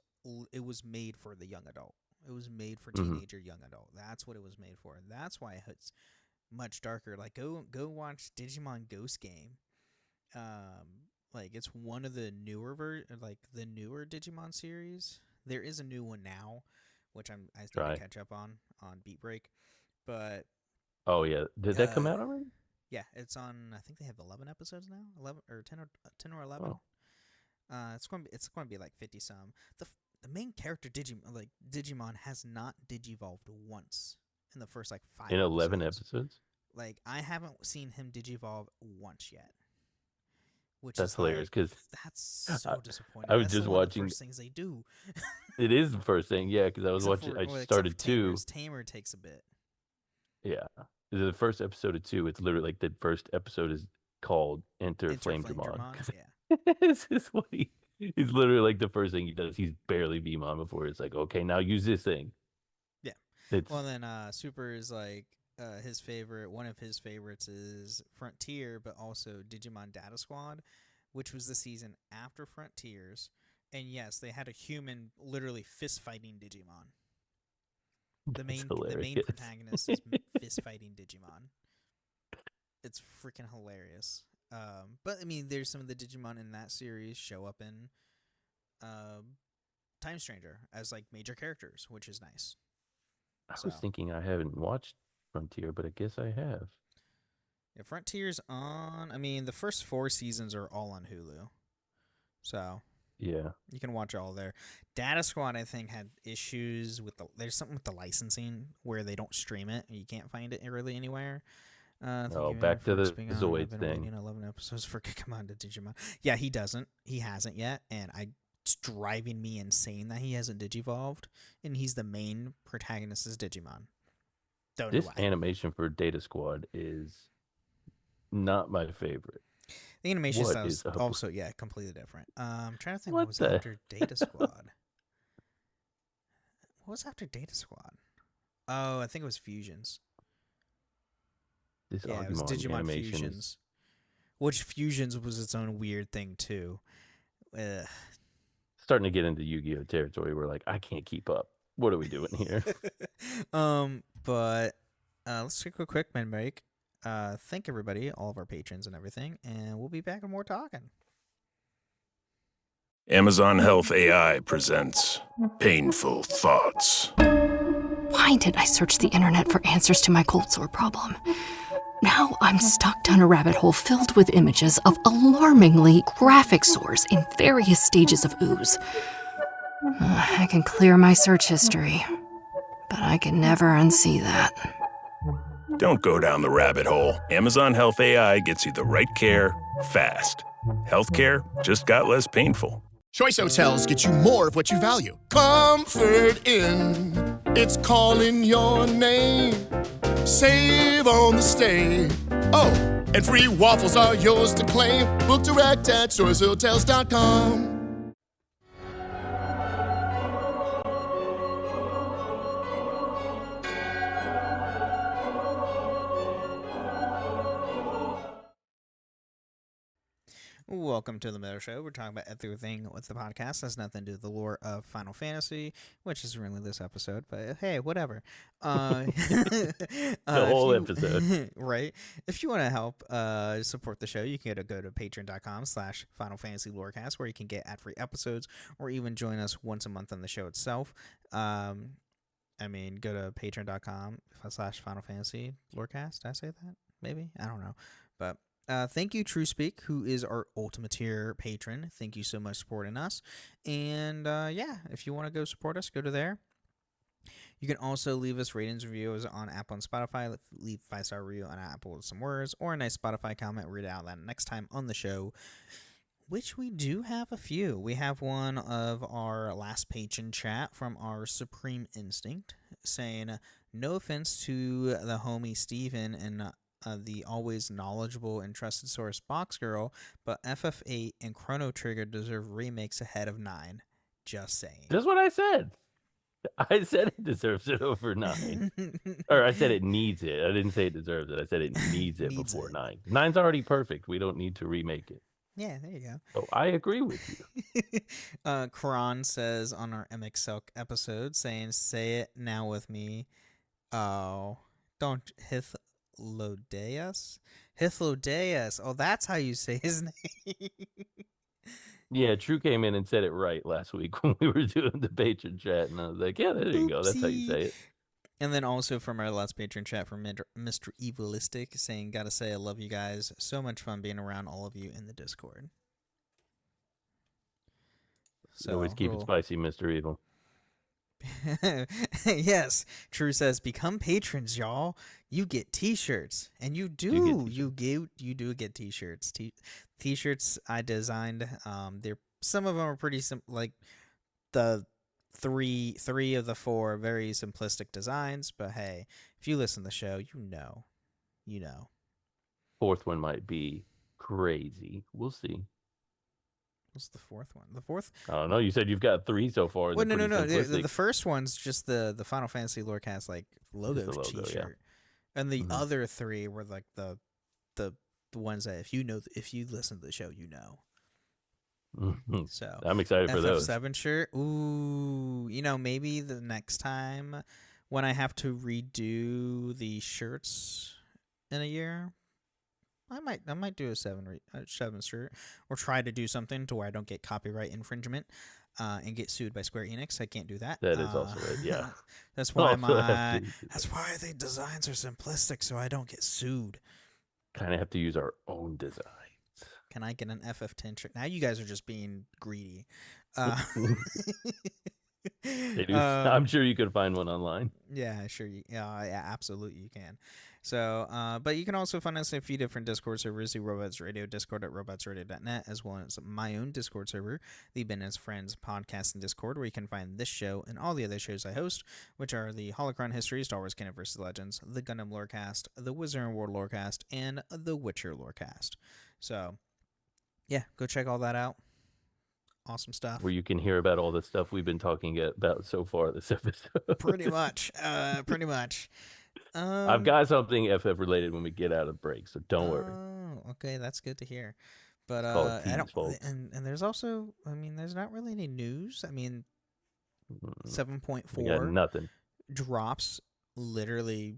it was made for the young adult. It was made for Hmm. teenager young adult. That's what it was made for. And that's why it's much darker. Like go watch Digimon Ghost Game. Like it's one of the the newer Digimon series. There is a new one now, which I need Try. to catch up on Beat Break. But Oh yeah. Did that come out already? yeah, it's on. I think they have 11 episodes now, 11 or 10 or 11. Oh. It's going to be like 50 some. The main character Digimon has not digivolved once in the first like 5 In 11 episodes. episodes? Like I haven't seen him digivolve once yet. Which That's is hilarious because that's so disappointing. I was That's just one of the watching. first things they do. It is the first thing, yeah, because I was watching. I Except started for two. Tamers. Tamer takes a bit. Yeah, the first episode of two. It's literally like the first episode is called Enter Flame Dramon. Yeah. This is what he's literally like the first thing he does. He's barely Beamon before it's like, okay, now use this thing. Yeah. It's Well, then Super is like one of his favorites is Frontier, but also Digimon Data Squad, which was the season after Frontiers. And yes, they had a human literally fist fighting Digimon. The main protagonist is fist fighting Digimon. It's freaking hilarious. But I mean, there's some of the Digimon in that series show up in Time Stranger as like major characters, which is nice. I was thinking I haven't watched Frontier, but I guess I have. Yeah, Frontier's on. I mean, the first 4 seasons are all on Hulu, so yeah, you can watch all there. Data Squad, I think, had issues with there's something with the licensing where they don't stream it and you can't find it really anywhere. Back to the Zoids thing. 11 episodes for Kikamanda Digimon. Yeah, he doesn't. He hasn't yet, and it's driving me insane that he hasn't digivolved, and he's the main protagonist as Digimon. This animation for Data Squad is not my favorite. The animation style is also completely different. I'm trying to think what was after Data Squad. What was after Data Squad? Oh, I think it was Fusions. It was Digimon Fusions. Which Fusions was its own weird thing too. Starting to get into Yu-Gi-Oh territory where like I can't keep up. What are we doing here? But let's take a quick min break. Thank everybody, all of our patrons and everything, and we'll be back with more talking. Amazon Health AI presents Painful Thoughts. Why did I search the internet for answers to my cold sore problem? Now I'm stuck down a rabbit hole filled with images of alarmingly graphic sores in various stages of ooze. I can clear my search history, but I can never unsee that. Don't go down the rabbit hole. Amazon Health AI gets you the right care, fast. Healthcare just got less painful. Choice Hotels get you more of what you value. Comfort Inn, it's calling your name. Save on the stay. Oh, and free waffles are yours to claim. Book direct at choicehotels.com. Welcome to the Middle Show. We're talking about everything with the podcast. Has nothing to do with the lore of Final Fantasy, which is really this episode, but hey, whatever. The whole episode. Right. If you want to help support the show, you can go to patreon.com/Final Fantasy Lorecast, where you can get ad-free episodes or even join us once a month on the show itself. I mean, go to patreon.com/Final Fantasy Lorecast. Did I say that? Maybe? I don't know. But thank you, TrueSpeak, who is our ultimate tier patron. Thank you so much for supporting us. And if you want to go support us, go to there. You can also leave us ratings, reviews on Apple and Spotify. Leave 5-star review on Apple with some words, or a nice Spotify comment. Read it out loud next time on the show, which we do have a few. We have one of our last patron chat from our Supreme Instinct saying, no offense to the homie Steven and the always knowledgeable and trusted source Box Girl, but FF8 and Chrono Trigger deserve remakes ahead of 9. Just saying. That's what I said. I said it deserves it over 9. Or I said it needs it. I didn't say it deserves it. I said it needs it before 9. 9's already perfect. We don't need to remake it. Yeah, there you go. So I agree with you. Karan says on our MX Silk episode, saying, say it now with me. Oh, don't Hythlodeus? Hythlodeus. Oh, that's how you say his name. Yeah, True came in and said it right last week when we were doing the patron chat, and I was like, yeah, there you go. That's how you say it. And then also from our last patron chat from Mr. Evilistic saying, gotta say, I love you guys. So much fun being around all of you in the Discord. So always keep it spicy, Mr. Evil. Yes, True says, become patrons, y'all. You get t-shirts, and you do get t-shirts. T-shirts I designed. Some of them are pretty simple, like the three of the 4 very simplistic designs. But hey, if you listen to the show, you know. 4th one might be crazy. We'll see. What's the 4th one? The 4th? I don't know. You said you've got 3 so far. Well, no. The first one's just the Final Fantasy Lorecast like logo, t-shirt. And the Mhm. other 3 were like the ones that if you listen to the show, you know. Mhm. So I'm excited for those. FF7 shirt. Ooh, maybe the next time when I have to redo the shirts in a year, I might do a 7 shirt, or try to do something to where I don't get copyright infringement and get sued by Square Enix. I can't do that. That is also it. Yeah. That's why Also have to that's why the designs are simplistic, so I don't get sued. kind of have to use our own designs. Can I get an FF10 shirt? Now you guys are just being greedy. Uh, They do. I'm sure you could find one online. Yeah, sure. Yeah, absolutely you can. So, but you can also find us in a few different Discord servers: the Robots Radio Discord at robotsradio.net, as well as my own Discord server, the Ben as Friends podcast and Discord, where you can find this show and all the other shows I host, which are the Holocron History, Star Wars Canon vs. Legends, the Gundam Lorecast, the Wizard and World Lorecast, and the Witcher Lorecast. So, yeah, go check all that out. Awesome stuff. Where you can hear about all the stuff we've been talking about so far this episode. Pretty much. Pretty much. I've got something FF related when we get out of break, so don't worry. Oh, okay, that's good to hear. But It's called I tease, don't. folks. And there's also, there's not really any news. 7.4 We got nothing. drops literally.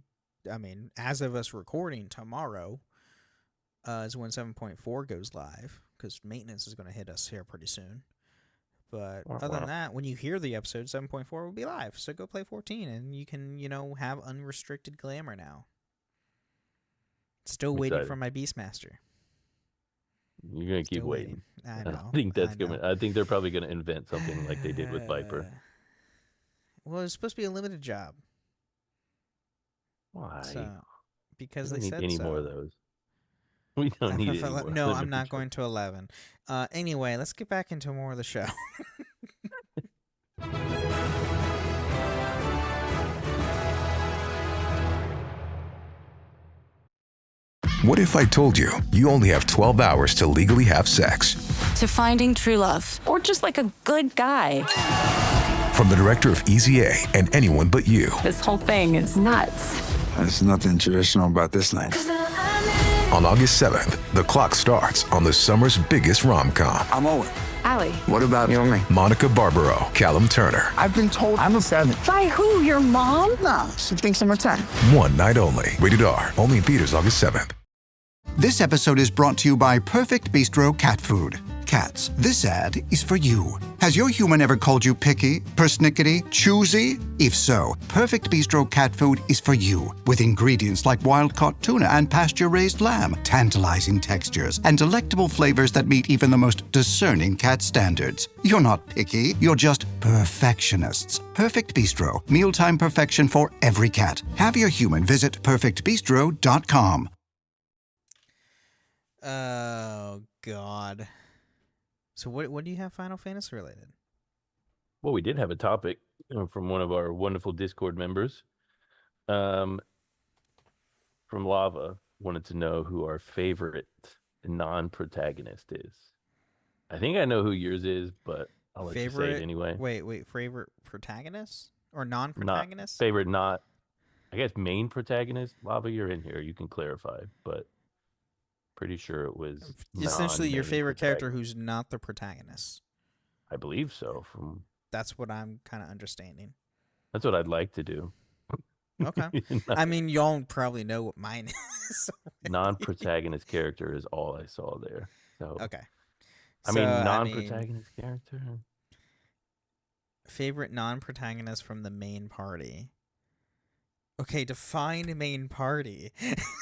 As of us recording tomorrow, is when 7.4 goes live, because maintenance is going to hit us here pretty soon. But other than that, when you hear the episode, 7.4 will be live. So go play 14, and you can, have unrestricted glamour now. Still waiting for my Beastmaster. You're gonna keep Still waiting. I know. don't think that's I know. gonna. I think they're probably gonna invent something like they did with Viper. Well, it's supposed to be a limited job. Why? So, because we they don't said need any so. more of those. We don't need any more. No, I'm not going to 11. Anyway, let's get back into more of the show. What if I told you you only have 12 hours to legally have sex? To finding true love. Or just like a good guy. From the director of Easy A and Anyone But You. This whole thing is nuts. There's nothing traditional about this night. On August 7th, the clock starts on the summer's biggest rom-com. I'm Owen. Allie. What about you and me? Monica Barbaro, Callum Turner. I've been told I'm a 7. By who? Your mom? No, she thinks I'm a 10. One night only. Rated R. Only in theaters August 7th. This episode is brought to you by Perfect Bistro Cat Food. Cats, this ad is for you. Has your human ever called you picky, persnickety, choosy? If so, Perfect Bistro Cat Food is for you. With ingredients like wild-caught tuna and pasture-raised lamb, tantalizing textures, and delectable flavors that meet even the most discerning cat standards. You're not picky, you're just perfectionists. Perfect Bistro, mealtime perfection for every cat. Have your human visit perfectbistro.com. Oh, God. So what do you have Final Fantasy related? Well, we did have a topic from one of our wonderful Discord members. From Lava, wanted to know who our favorite non-protagonist is. I think I know who yours is, but I'll let you say it anyway. Wait, favorite protagonist or non-protagonist? I guess main protagonist. Lava, you're in here. You can clarify, but pretty sure it was essentially your non-main favorite character protagonist. who's not the protagonist. I believe so. That's what I'm kind of understanding. That's what I'd like to do. Okay. Y'all probably know what mine is. Non-protagonist character is all I saw there. So Okay. Non-protagonist character. Favorite non-protagonist from the main party. Okay, define main party.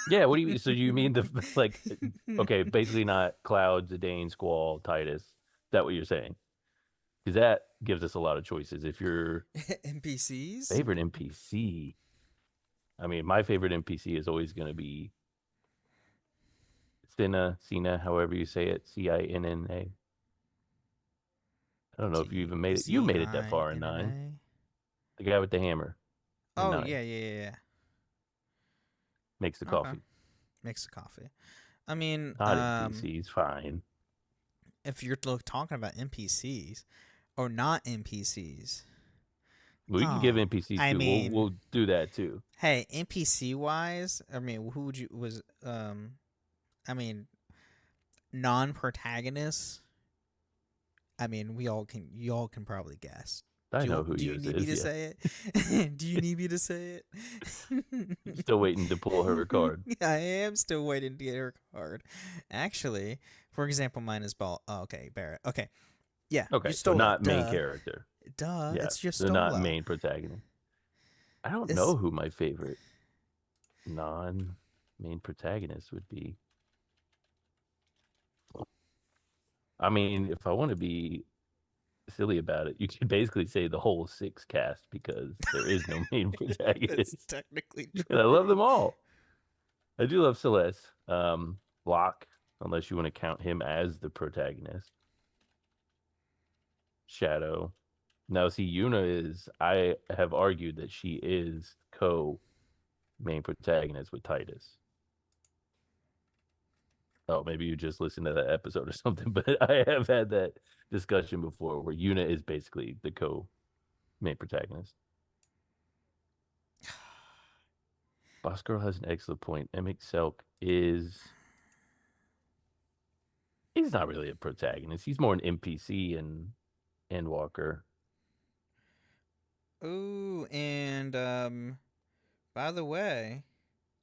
Yeah, what do you? So you mean okay, basically not Cloud, Zidane, Squall, Titus. Is that what you're saying? Because that gives us a lot of choices. If you're NPCs? favorite NPC, my favorite NPC is always going to be Cina, however you say it, Cinna. I don't know if you even made it. You made it that far in 9. The guy with the hammer. Oh, 9. yeah. Makes the coffee. Makes the coffee. Not NPCs, fine. If you're talking about NPCs or not NPCs, We can give NPCs too. I mean, we'll do that too. Hey, NPC wise, I mean, who would you I mean, non-protagonists. I mean, you all can probably guess. I know who do you yours need me to is. say it? Do you need me to say it? Still waiting to pull her card. I am still waiting to get her card. Actually, for example, mine is Ball. Oh, okay, Barrett. Okay, yeah. Okay, you so stole not it. main Duh. character. Duh. Yeah, It's just so not main protagonist. I don't know who my favorite non-main protagonist would be. I mean, if I want to be silly about it, you could basically say the whole 6 cast because there is no main protagonist. That's technically true. And I love them all. I do love Celeste. Locke, unless you want to count him as the protagonist. Shadow. Now, see, Yuna is, I have argued that she is co-main protagonist with Titus. Oh, maybe you just listened to that episode or something, but I have had that discussion before where Yuna is basically the co-main protagonist. Boss Girl has an excellent point. Emic Selk he's not really a protagonist. He's more an NPC in Endwalker. Ooh, and by the way,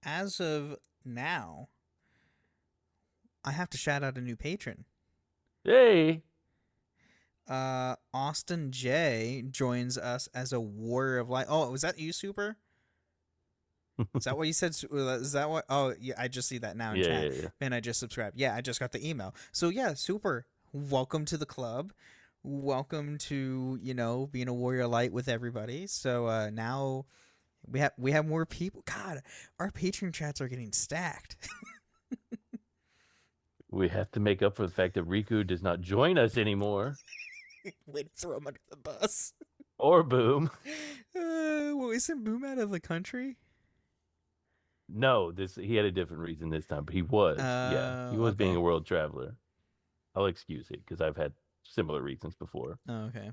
as of now, I have to shout out a new patron. Hey! Austin J joins us as a Warrior of Light. Oh, was that you, Super? Is that what you said? Is that what? Oh, yeah, I just see that now in chat. Yeah. And I just subscribed. Yeah, I just got the email. So yeah, Super, welcome to the club. Welcome to, being a Warrior Light with everybody. So now we have more people. God, our Patreon chats are getting stacked. We have to make up for the fact that Riku does not join us anymore. Way to throw him under the bus. Or Boom. Well, isn't Boom out of the country? No, he had a different reason this time, but he was. He was being a world traveler. I'll excuse it because I've had similar reasons before. Oh, okay.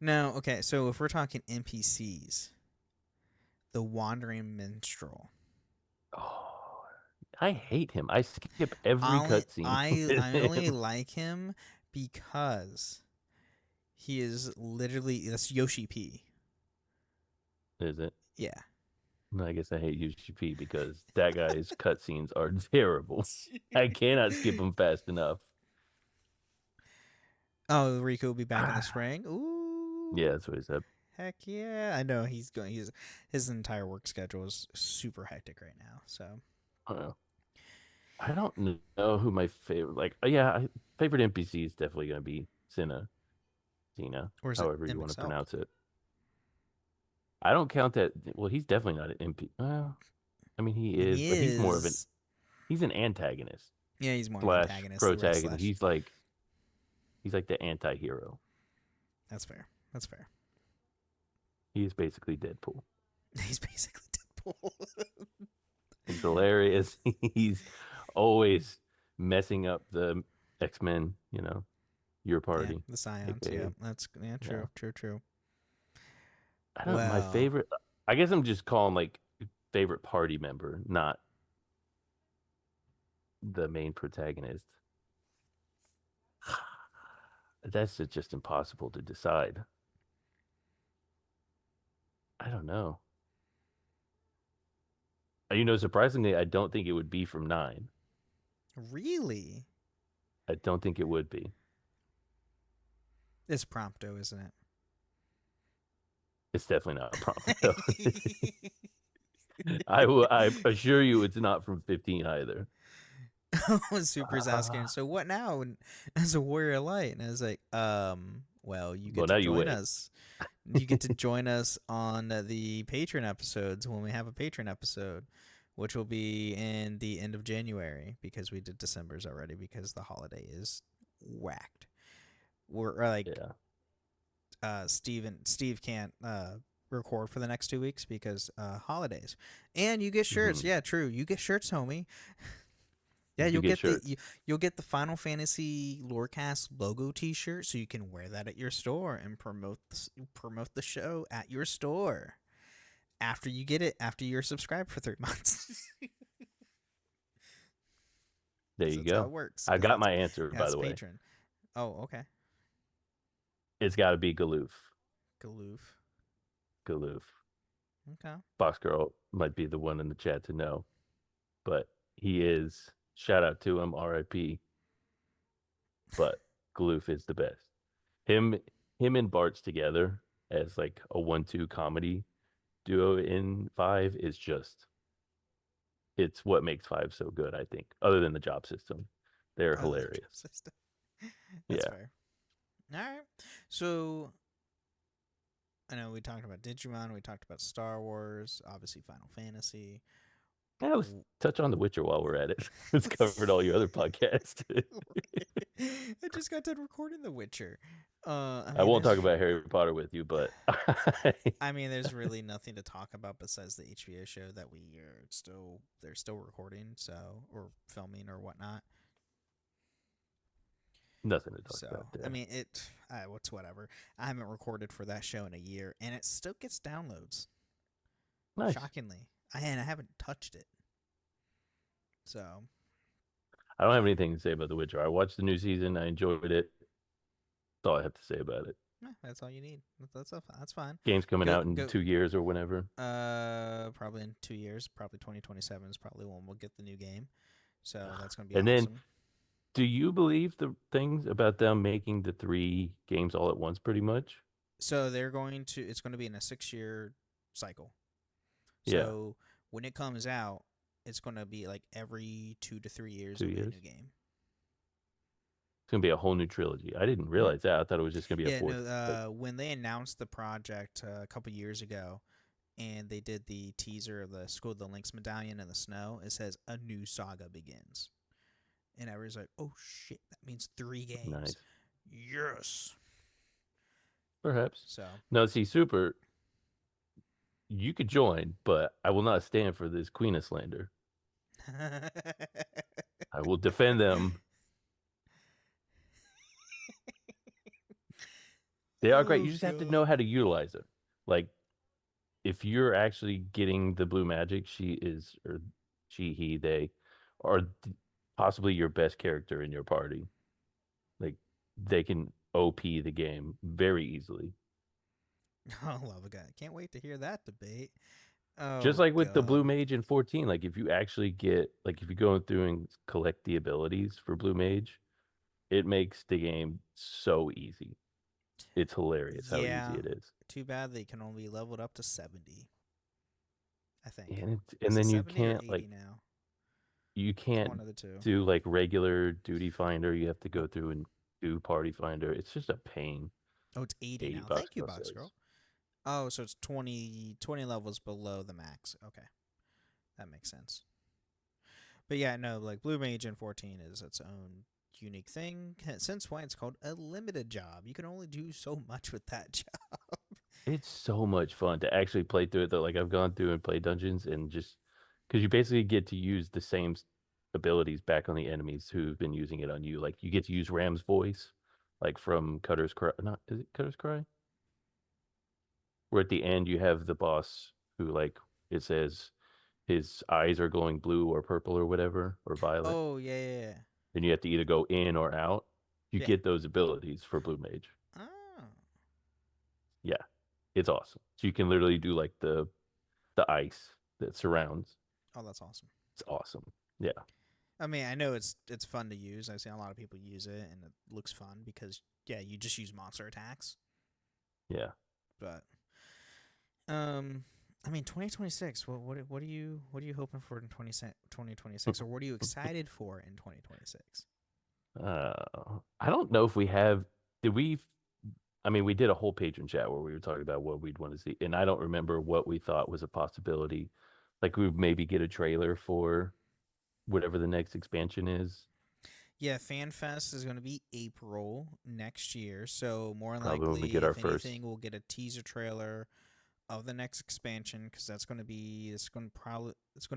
Now, okay, so if we're talking NPCs, the Wandering Minstrel. Oh, I hate him. I skip every cutscene. I only like him because he is literally, that's Yoshi P. Is it? Yeah. I guess I hate Yoshi P because that guy's cutscenes are terrible. I cannot skip them fast enough. Oh, Rico will be back in the spring. Ooh. Yeah, that's what he said. Heck yeah. I know his entire work schedule is super hectic right now. So I don't know who my favorite favorite NPC is definitely gonna be Xena, or however you want to pronounce it. I don't count that. Well, he's definitely not an NPC. Well, I mean, he is, but he's more of he's an antagonist. Yeah, he's more of an antagonist. Protagonist. He's like the anti-hero. That's fair. He is basically Deadpool. He's basically Deadpool. He's hilarious. He's always messing up the X-Men, your party. Yeah, the Scions. Yeah, that's true. I don't know. My favorite, I guess I'm just calling favorite party member, not the main protagonist. That's just impossible to decide. I don't know. Surprisingly, I don't think it would be from 9. Really? I don't think it would be. It's Prompto, isn't it? It's definitely not Prompto. I assure you it's not from 15 either. Super's asking, so what now as a Warrior Light? And I was like, well, you get to join us. You get to join us on the Patreon episodes when we have a Patreon episode, which will be in the end of January because we did December's already because the holiday is whacked. Steve can't record for the next 2 weeks because holidays. And you get shirts. Mm-hmm. Yeah, true. You get shirts, homie. Yeah, You you'll get get shirts. you'll get the Final Fantasy Lorecast logo T-shirt, so you can wear that at your store and promote the show at your store after you get it after you're subscribed for 3 months. There you That's how go. it works. I 'Cause got my answer, by that's the way. patron. Oh, okay. It's got to be Galoof. Galoof. Galoof. Okay. Box Girl might be the one in the chat to know, but he is. Shout out to him, R.I.P. But Galoof is the best. Him and Bart's together as like a 1-2 comedy duo in 5 is just. It's what makes 5 so good, I think. Other than the job system, they're hilarious. System. Yeah. Fair. All right. So I know we talked about Digimon, we talked about Star Wars, obviously Final Fantasy. Yeah, let's touch on The Witcher while we're at it. It's covered all your other podcasts. I just got done recording The Witcher. I won't talk about Harry Potter with you, but I mean, there's really nothing to talk about besides the HBO show that they're still recording, so or filming or whatnot. Nothing to talk about there. I mean, what's whatever. I haven't recorded for that show in a year, and it still gets downloads. Nice. Shockingly, I haven't touched it. So I don't have anything to say about The Witcher. I watched the new season. I enjoyed it. That's all I have to say about it. that's all you need. That's fine. Game's coming out in 2 years or whenever. Probably in 2 years. Probably 2027 is probably when we'll get the new game. So that's gonna be And awesome. then, do you believe the things about them making the 3 games all at once, pretty much? So it's going to be in a 6-year cycle. Yeah. So when it comes out, it's going to be like every 2 to 3 years 2 it'll be a years? new game. It's gonna be a whole new trilogy. I didn't realize that. I thought it was just gonna be a fourth. When they announced the project a couple years ago, and they did the teaser of the School of the Lynx medallion in the snow, it says a new saga begins, and everyone's like, "Oh shit, that means 3 games." Nice. Yes. Perhaps. So No, see, Super, you could join, but I will not stand for this Queen of slander. I will defend them. They are great. You just have to know how to utilize them. Like, if you're actually getting the blue magic, they are possibly your best character in your party. Like, they can OP the game very easily. Oh, love a guy. Can't wait to hear that debate. Just like with the blue mage in 14, like if you actually get, like if you go through and collect the abilities for blue mage, it makes the game so easy. It's hilarious how easy it is. Too bad they can only level it up to 70. I think. And then you can't like now? You can't one of the two. do like regular duty finder. You have to go through and do party finder. It's just a pain. Oh, it's 80 now. Thank you, Box Girl. Oh, so it's 20 levels below the max. Okay. That makes sense. But yeah, no, like Blue Mage in 14 is its own unique thing. Since why it's called a limited job. You can only do so much with that job. It's so much fun to actually play through it though. Like I've gone through and played dungeons and just because you basically get to use the same abilities back on the enemies who've been using it on you. Like you get to use Ram's voice, like from Cutter's Cry. Is it Cutter's Cry? Where at the end you have the boss who like it says his eyes are glowing blue or purple or whatever or violet. Oh yeah. Then you have to either go in or out. You get those abilities for Blue Mage. Oh. Yeah, it's awesome. So you can literally do like the ice that surrounds. Oh, that's awesome. It's awesome. Yeah. I mean, I know it's fun to use. I've seen a lot of people use it, and it looks fun because you just use monster attacks. Yeah. But I mean, 2026. What are you hoping for in 2026, or what are you excited for in 2026? I don't know if we have. Did we? I mean, we did a whole patron chat where we were talking about what we'd want to see, and I don't remember what we thought was a possibility. Like we would maybe get a trailer for whatever the next expansion is. Yeah, FanFest is going to be April next year, so more than Probably likely, when we get our if anything, we'll get a teaser trailer of the next expansion because that's going to be it's going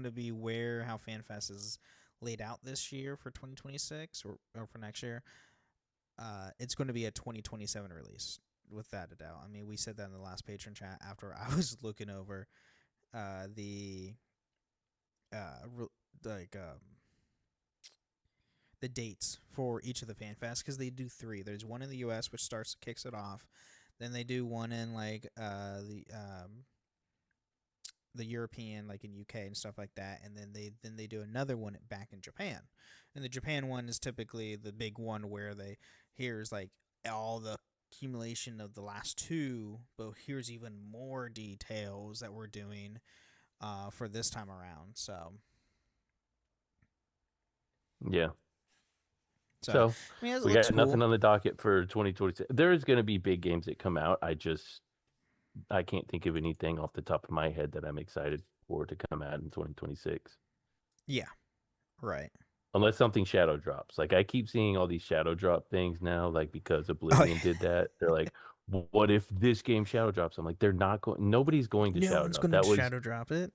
to be where how FanFest is laid out this year for 2026 or for next year, it's going to be a 2027 release without a doubt. I mean, we said that in the last patron chat after I was looking over the dates for each of the fan fests, because they do 3. There's one in the US which kicks it off. Then they do one in like the European, like in UK and stuff like that, and then they do another one back in Japan. And the Japan one is typically the big one where here's like all the accumulation of the last 2, but here's even more details that we're doing for this time around. So yeah. So I mean, we got nothing on the docket for 2026. There is going to be big games that come out. I can't think of anything off the top of my head that I'm excited for to come out in 2026. Yeah, right. Unless something shadow drops. Like I keep seeing all these shadow drop things now, like because Oblivion did that. They're like, what if this game shadow drops? I'm like, they're not going. Nobody's going to shadow drop. That was shadow drop it.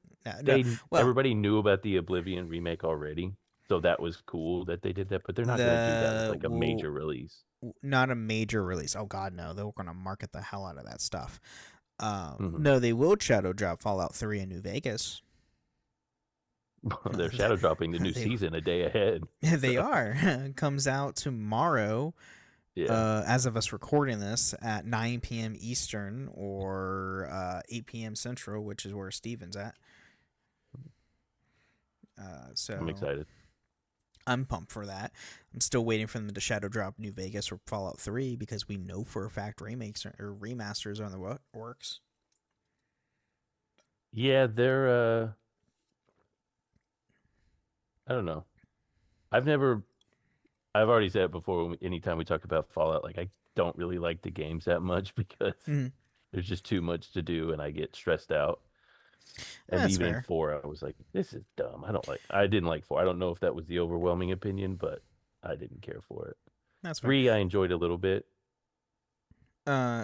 Everybody knew about the Oblivion remake already, so that was cool that they did that. But they're not going to do that as like a major release. Not a major release. Oh God, no! They're going to market the hell out of that stuff. No, they will shadow drop Fallout 3 in New Vegas. They're shadow dropping the new season a day ahead. They are. It comes out tomorrow. Yeah. As of us recording this at 9 p.m. Eastern or 8 p.m. Central, which is where Steven's at. So I'm excited. I'm pumped for that. I'm still waiting for them to shadow drop New Vegas or Fallout 3 because we know for a fact remakes or remasters are in the works. Yeah, they're I don't know. I've already said it before, anytime we talk about Fallout, like I don't really like the games that much because there's just too much to do and I get stressed out. And That's even fair. in 4, I was like, this is dumb. I didn't like 4. I don't know if that was the overwhelming opinion, but I didn't care for it. That's fair. 3, I enjoyed a little bit.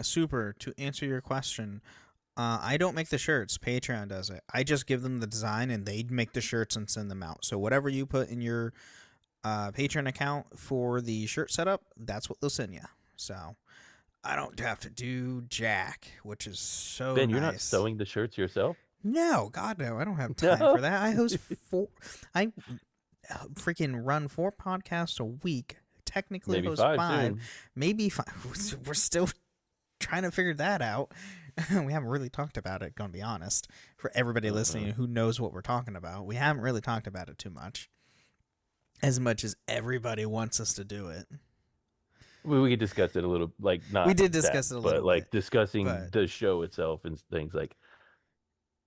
Super. To answer your question, I don't make the shirts. Patreon does it. I just give them the design and they make the shirts and send them out. So whatever you put in your Patreon account for the shirt setup, that's what they'll send you. So I don't have to do jack, which is so Ben, you're nice. not sewing the shirts yourself? No, God, no. I don't have time for that. I host 4. I freaking run 4 podcasts a week. Technically, Maybe host 5 5. soon. Maybe 5. We're still trying to figure that out. We haven't really talked about it, gonna be honest. For everybody listening who knows what we're talking about, we haven't really talked about it too much. As much as everybody wants us to do it. We could discuss it a little, like not. We did discuss it a little but like bit, discussing but- the show itself and things. Like,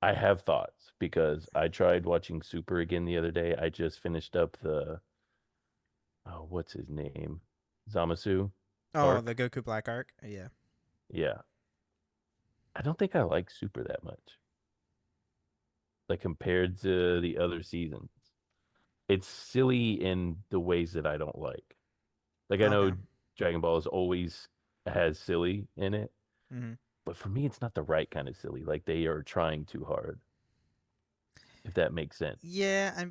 I have thoughts because I tried watching Super again the other day. I just finished up what's his name, Zamasu. Oh, the Goku Black Arc. Yeah. Yeah. I don't think I like Super that much. Like compared to the other seasons, it's silly in the ways that I don't like. Like I know Dragon Ball always has silly in it, but for me, it's not the right kind of silly. Like they are trying too hard. If that makes sense. Yeah,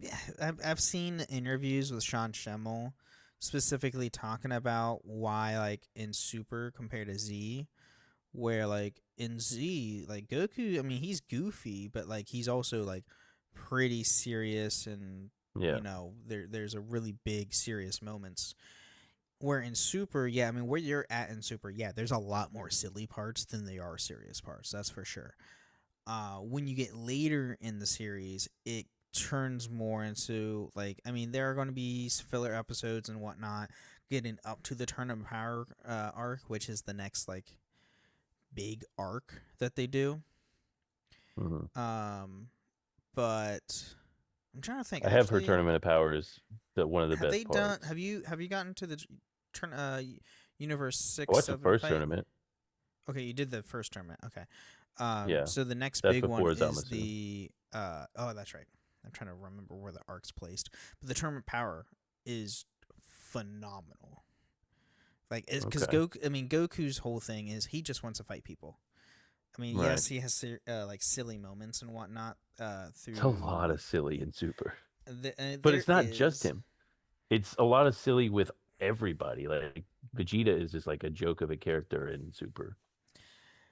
I've seen interviews with Sean Schemmel specifically talking about why, like in Super compared to Z, where like in Z, like Goku, I mean he's goofy, but like he's also like pretty serious, and you know there's a really big serious moments. Where in Super, yeah, I mean where you're at in Super, yeah, there's a lot more silly parts than there are serious parts. That's for sure. When you get later in the series, it turns more into like, I mean, there are going to be filler episodes and whatnot getting up to the Tournament of Power arc, which is the next like big arc that they do. But I'm trying to think. I have heard Tournament of Power is one of the best parts. Have you gotten to the Universe 6? I watched the first tournament. Okay, you did the first tournament. Okay. Yeah. So the next That's big one before is Zamasu. the oh, that's right. I'm trying to remember where the arc's placed, but the Tournament Power is phenomenal. Like, because Goku, I mean, Goku's whole thing is he just wants to fight people. I mean, yes, he has like silly moments and whatnot. Through It's a lot of silly in Super. But it's not just him. It's a lot of silly with everybody. Like Vegeta is just like a joke of a character in Super,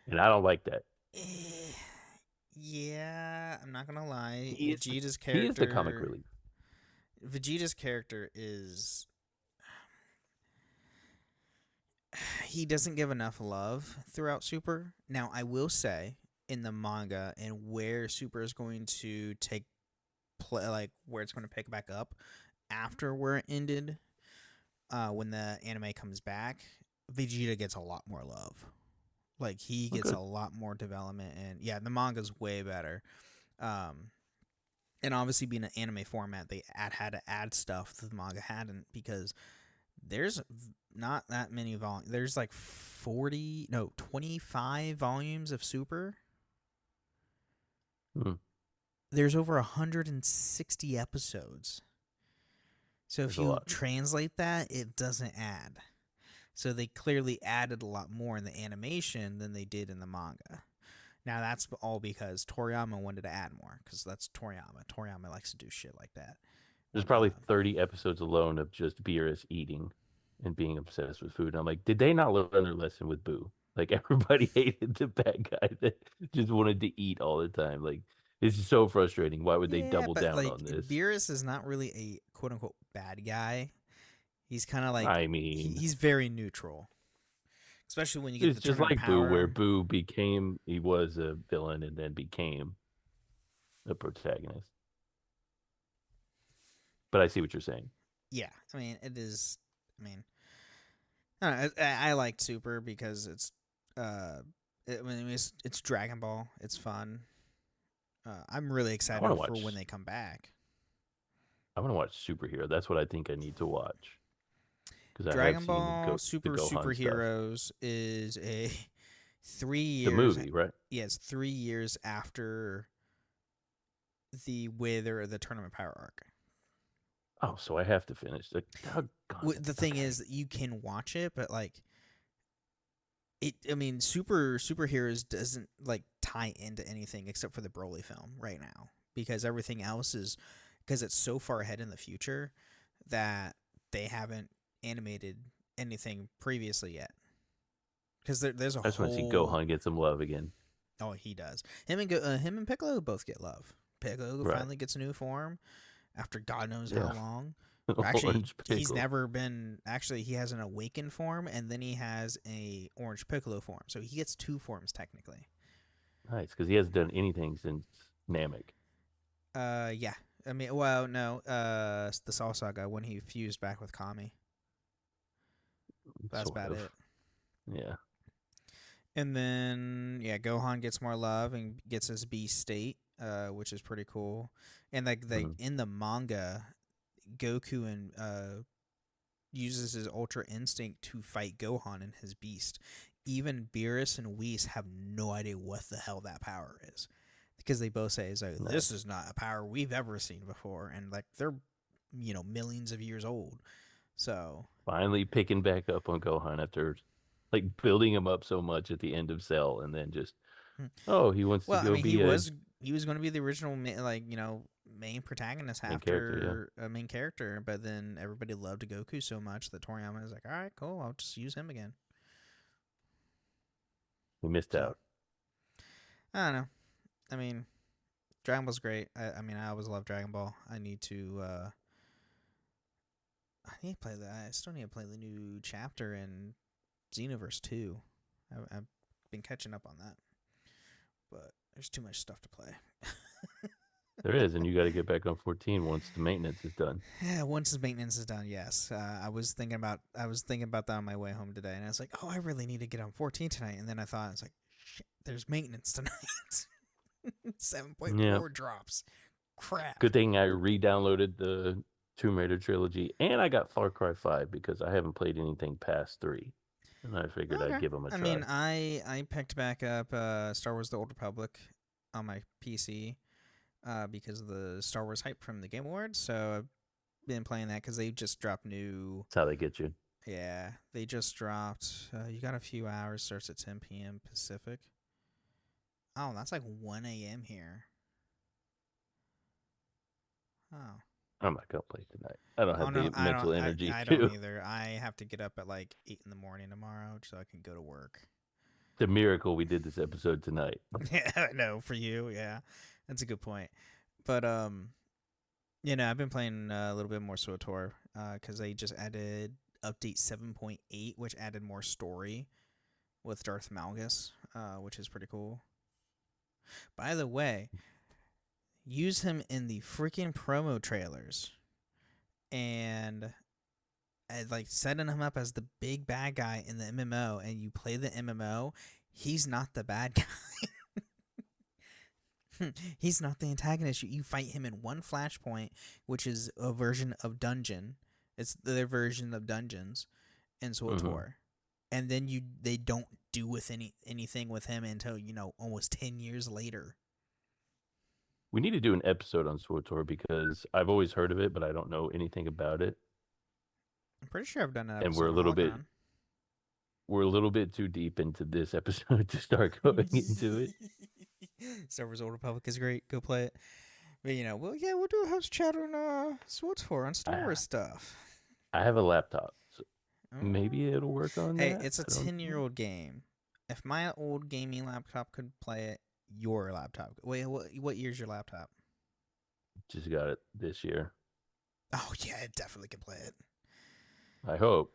and I don't like that. Yeah, I'm not gonna lie. He is the comic relief. Vegeta's character is. He doesn't give enough love throughout Super. Now, I will say in the manga and where Super is going to like where it's going to pick back up after where it ended, when the anime comes back, Vegeta gets a lot more love. Like he gets a lot more development, and yeah, the manga's way better. And obviously being an anime format, they had to add stuff that the manga hadn't, because there's not that many volumes. There's like 25 volumes of Super. There's over 160 episodes. So if you translate that, it doesn't add. So they clearly added a lot more in the animation than they did in the manga. Now that's all because Toriyama wanted to add more, because that's Toriyama. Toriyama likes to do shit like that. There's probably 30 episodes alone of just Beerus eating and being obsessed with food. And I'm like, did they not learn their lesson with Boo? Like everybody hated the bad guy that just wanted to eat all the time. Like this is so frustrating. Why would they double down on this? Beerus is not really a quote unquote bad guy. He's kind of like, I mean, he's very neutral, especially when you get it's just like Boo, where Boo he was a villain and then became a protagonist. But I see what you're saying. Yeah, I mean, it is. I mean, I like Super because it's it's Dragon Ball. It's fun. I'm really excited for when they come back. I want to watch Superhero. That's what I think I need to watch. Dragon Ball Superheroes is a 3 years. The movie, right? Yes, 3 years after the Tournament Power arc. Oh, so I have to finish. The thing is that you can watch it, but like it. I mean, Superheroes doesn't like tie into anything except for the Broly film right now, because everything else is because it's so far ahead in the future that they haven't animated anything previously yet. Because there's a I just want to see Gohan get some love again. Oh, he does. Him and Piccolo both get love. Piccolo finally gets a new form after God knows how long. Actually, he's never been. Actually, he has an awakened form, and then he has a Orange Piccolo form. So he gets 2 forms technically. Nice, because he hasn't done anything since Namek. Yeah. I mean, well, no. The Saw Saga, when he fused back with Kami. That's about it. Yeah. And then Gohan gets more love and gets his beast state, which is pretty cool. And like in the manga, Goku and uses his Ultra Instinct to fight Gohan and his beast. Even Beerus and Whis have no idea what the hell that power is, because they both say, this is not a power we've ever seen before, and like they're millions of years old. So finally picking back up on Gohan after like building him up so much at the end of Cell, and then just he wants to go be he was going to be the original main protagonist after a main character, but then everybody loved Goku so much that Toriyama was like, all right, cool, I'll just use him again. We missed out. I don't know. I mean, Dragon Ball's great. I mean, I always love Dragon Ball. I need to play that. I still need to play the new chapter in Xenoverse 2. I've been catching up on that, but there's too much stuff to play. There is, and you got to get back on 14 once the maintenance is done. Yeah, once the maintenance is done, yes. I was thinking about that on my way home today, and I was like, oh, I really need to get on 14 tonight. And then I thought, it's like, shit, there's maintenance tonight. 7.4 drops. Crap. Good thing I re-downloaded the Tomb Raider trilogy, and I got Far Cry 5 because I haven't played anything past 3. And I figured I'd give them a try. I mean, I picked back up Star Wars The Old Republic on my PC because of the Star Wars hype from the Game Awards. So I've been playing that because they just dropped new... That's how they get you. Yeah, they just dropped... you got a few hours, starts at 10 p.m. Pacific. Oh, that's like 1 a.m. here. Oh. I'm not gonna play tonight. I don't Oh have no, the mental energy I to. don't either. I have to get up at like 8 in the morning tomorrow so I can go to work. It's a miracle we did this episode tonight. Yeah, I know for you. Yeah, that's a good point. But I've been playing a little bit more SWTOR because they just added update 7.8, which added more story with Darth Malgus, which is pretty cool. By the way, use him in the freaking promo trailers, and like setting him up as the big bad guy in the MMO, and you play the MMO, he's not the bad guy. He's not the antagonist. You fight him in one flashpoint, which is a version of Dungeon. It's their version of Dungeons in SWTOR. And then they don't do with anything with him until, almost 10 years later. We need to do an episode on SWTOR because I've always heard of it, but I don't know anything about it. I'm pretty sure I've done that. And we're a little bit too deep into this episode to start going into it. Star Wars Old Republic is great. Go play it. But we'll do a house chat on SWTOR on Star Wars stuff. I have a laptop, so maybe it'll work on Hey, that. it's a 10-year-old game. If my old gaming laptop could play it, your laptop. Wait, what year's your laptop? Just got it this year. Oh yeah, it definitely can play it. I hope.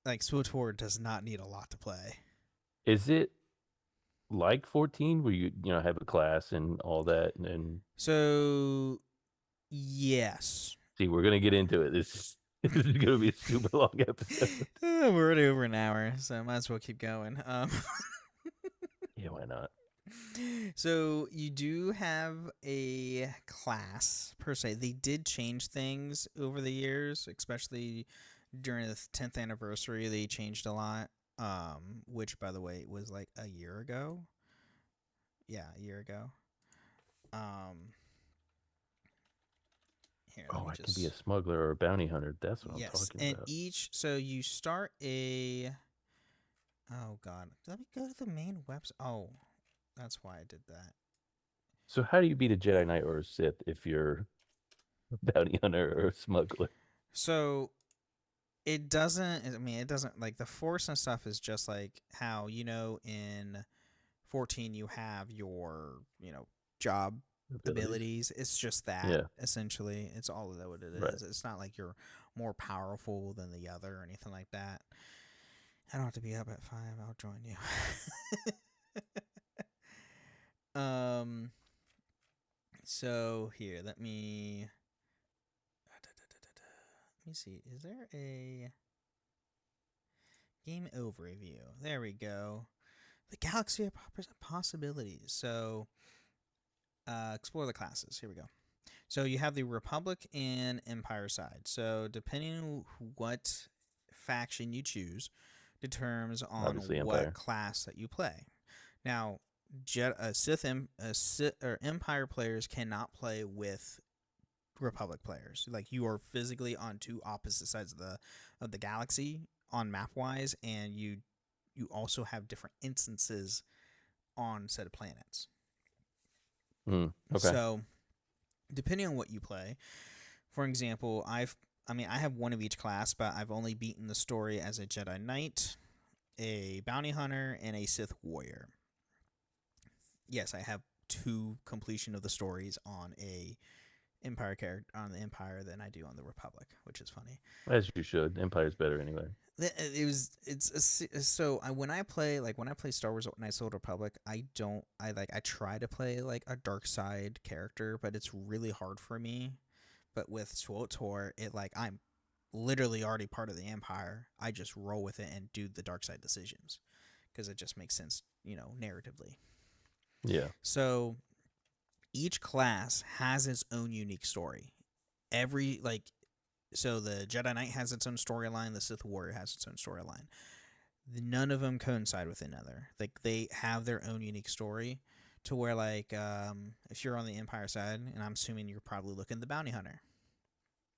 Like SWTOR does not need a lot to play. Is it like 14 where you have a class and all that and so yes. See, we're gonna get into it. This is gonna be a super long episode. We're already over an hour, so might as well keep going. Yeah, why not? So you do have a class per se. They did change things over the years, especially during the 10th anniversary. They changed a lot. Which, by the way, was like a year ago. Yeah, a year ago. Here, I can be a smuggler or a bounty hunter. That's what I'm talking about. So you start a. Oh God, let me go to the main website. Oh, that's why I did that. So how do you beat a Jedi Knight or a Sith if you're a bounty hunter or a smuggler? So it doesn't like the Force and stuff is just like how, in 14 you have your, job abilities. It's just that, essentially. It's all of that what it is. Right. It's not like you're more powerful than the other or anything like that. I don't have to be up at 5. I'll join you. So here, let me see. Is there a game overview? There we go. The Galaxy of Possibilities. So, explore the classes. Here we go. So you have the Republic and Empire side. So depending on what faction you choose, determines on what class that you play. Now, Empire players cannot play with Republic players. Like, you are physically on two opposite sides of the galaxy on map wise, and you also have different instances on set of planets. Okay. So, depending on what you play, for example, I have one of each class, but I've only beaten the story as a Jedi Knight, a Bounty Hunter, and a Sith Warrior. Yes, I have 2 completion of the stories on a Empire character on the Empire than I do on the Republic, which is funny. As you should. Empire's better anyway. When I play Star Wars Knights of the Old Republic, I try to play like a dark side character, but it's really hard for me. But with SWTOR, I'm literally already part of the Empire. I just roll with it and do the dark side decisions because it just makes sense, narratively. Yeah. So each class has its own unique story. So the Jedi Knight has its own storyline. The Sith Warrior has its own storyline. None of them coincide with another. Like, they have their own unique story to where, if you're on the Empire side, and I'm assuming you're probably looking at the Bounty Hunter.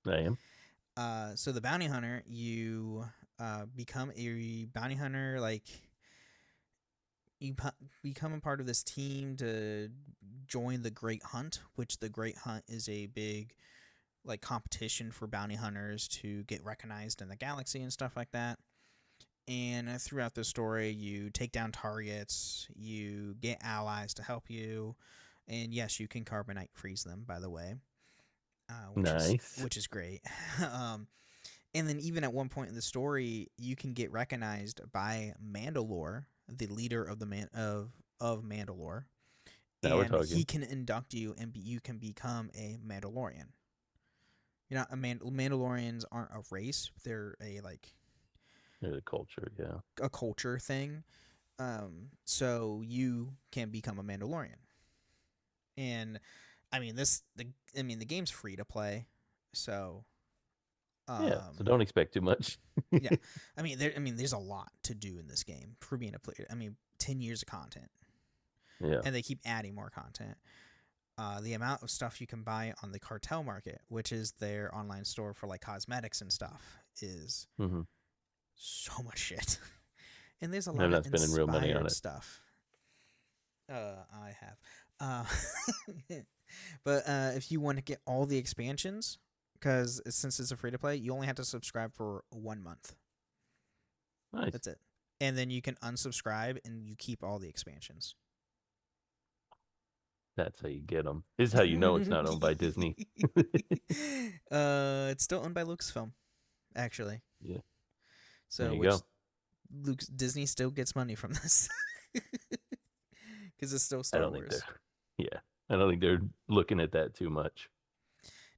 I am. So the Bounty Hunter, you become a Bounty Hunter, you become a part of this team to join the Great Hunt, which the Great Hunt is a big like competition for bounty hunters to get recognized in the galaxy and stuff like that. And throughout the story, you take down targets, you get allies to help you, and yes, you can carbonite freeze them, by the way, which is great. And then even at one point in the story, you can get recognized by Mandalore, the leader of of Mandalore, Now we're and talking. he can induct you, and you can become a Mandalorian. You're not Mandalorians aren't a race; they're a They're the culture, yeah. a culture thing. So you can become a Mandalorian. And I mean the game's free to play. So so don't expect too much. yeah. There's a lot to do in this game for being a player. 10 years of content. Yeah. And they keep adding more content. The amount of stuff you can buy on the Cartel Market, which is their online store for like cosmetics and stuff, is so much shit. And there's a lot of spending real money on it. stuff. I have. But if you want to get all the expansions, because since it's a free to play, you only have to subscribe for 1 month. Nice. That's it. And then you can unsubscribe and you keep all the expansions. That's how you get them. This is how you know it's not owned by Disney. It's still owned by Lucasfilm, actually. Yeah. So there you go. Disney still gets money from this because it's still Star Wars. I don't think they're looking at that too much.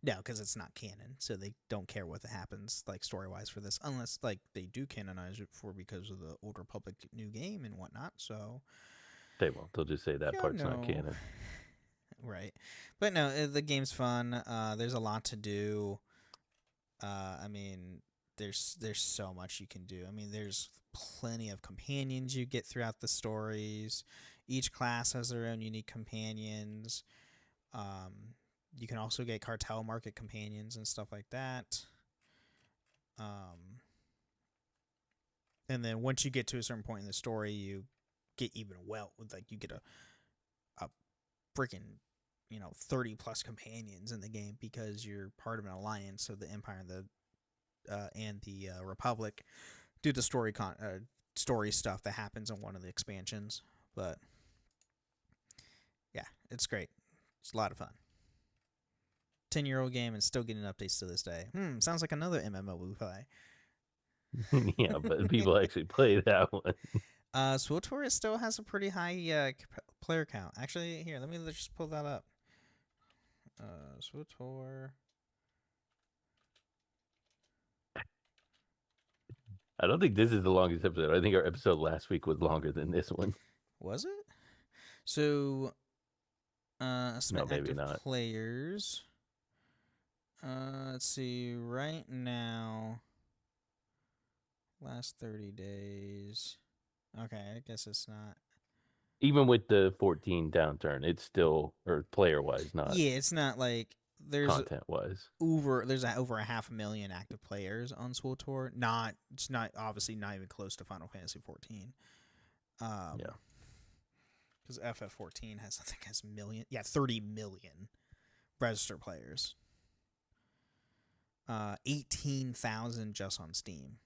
No, because it's not canon, so they don't care what happens like story wise for this, unless like they do canonize it because of the Old Republic new game and whatnot. So they won't. They'll just say that part's not canon. Right. But no, the game's fun. There's a lot to do. There's so much you can do. There's plenty of companions you get throughout the stories. Each class has their own unique companions. You can also get Cartel Market companions and stuff like that. And then once you get to a certain point in the story, you get even you get a freaking 30 plus companions in the game because you're part of an alliance of the Empire and the Republic do the story stuff that happens in one of the expansions. But yeah, it's great. It's a lot of fun. 10-year-old game and still getting updates to this day. Sounds like another MMO we play. Yeah, but people actually play that one. SWTOR still has a pretty high player count. Actually, here, let me just pull that up. SWTOR. I don't think this is the longest episode. I think our episode last week was longer than this one. Was it? So, some no, maybe active not. Players. Let's see. Right now, last 30 days. Okay, I guess it's not. Even with the 14 downturn, it's still, or player-wise, not. Yeah, it's not like there's content-wise. Over 500,000 active players on SWTOR. It's not obviously not even close to Final Fantasy 14. Yeah. Because FF14 has 30 million registered players. 18,000 just on Steam.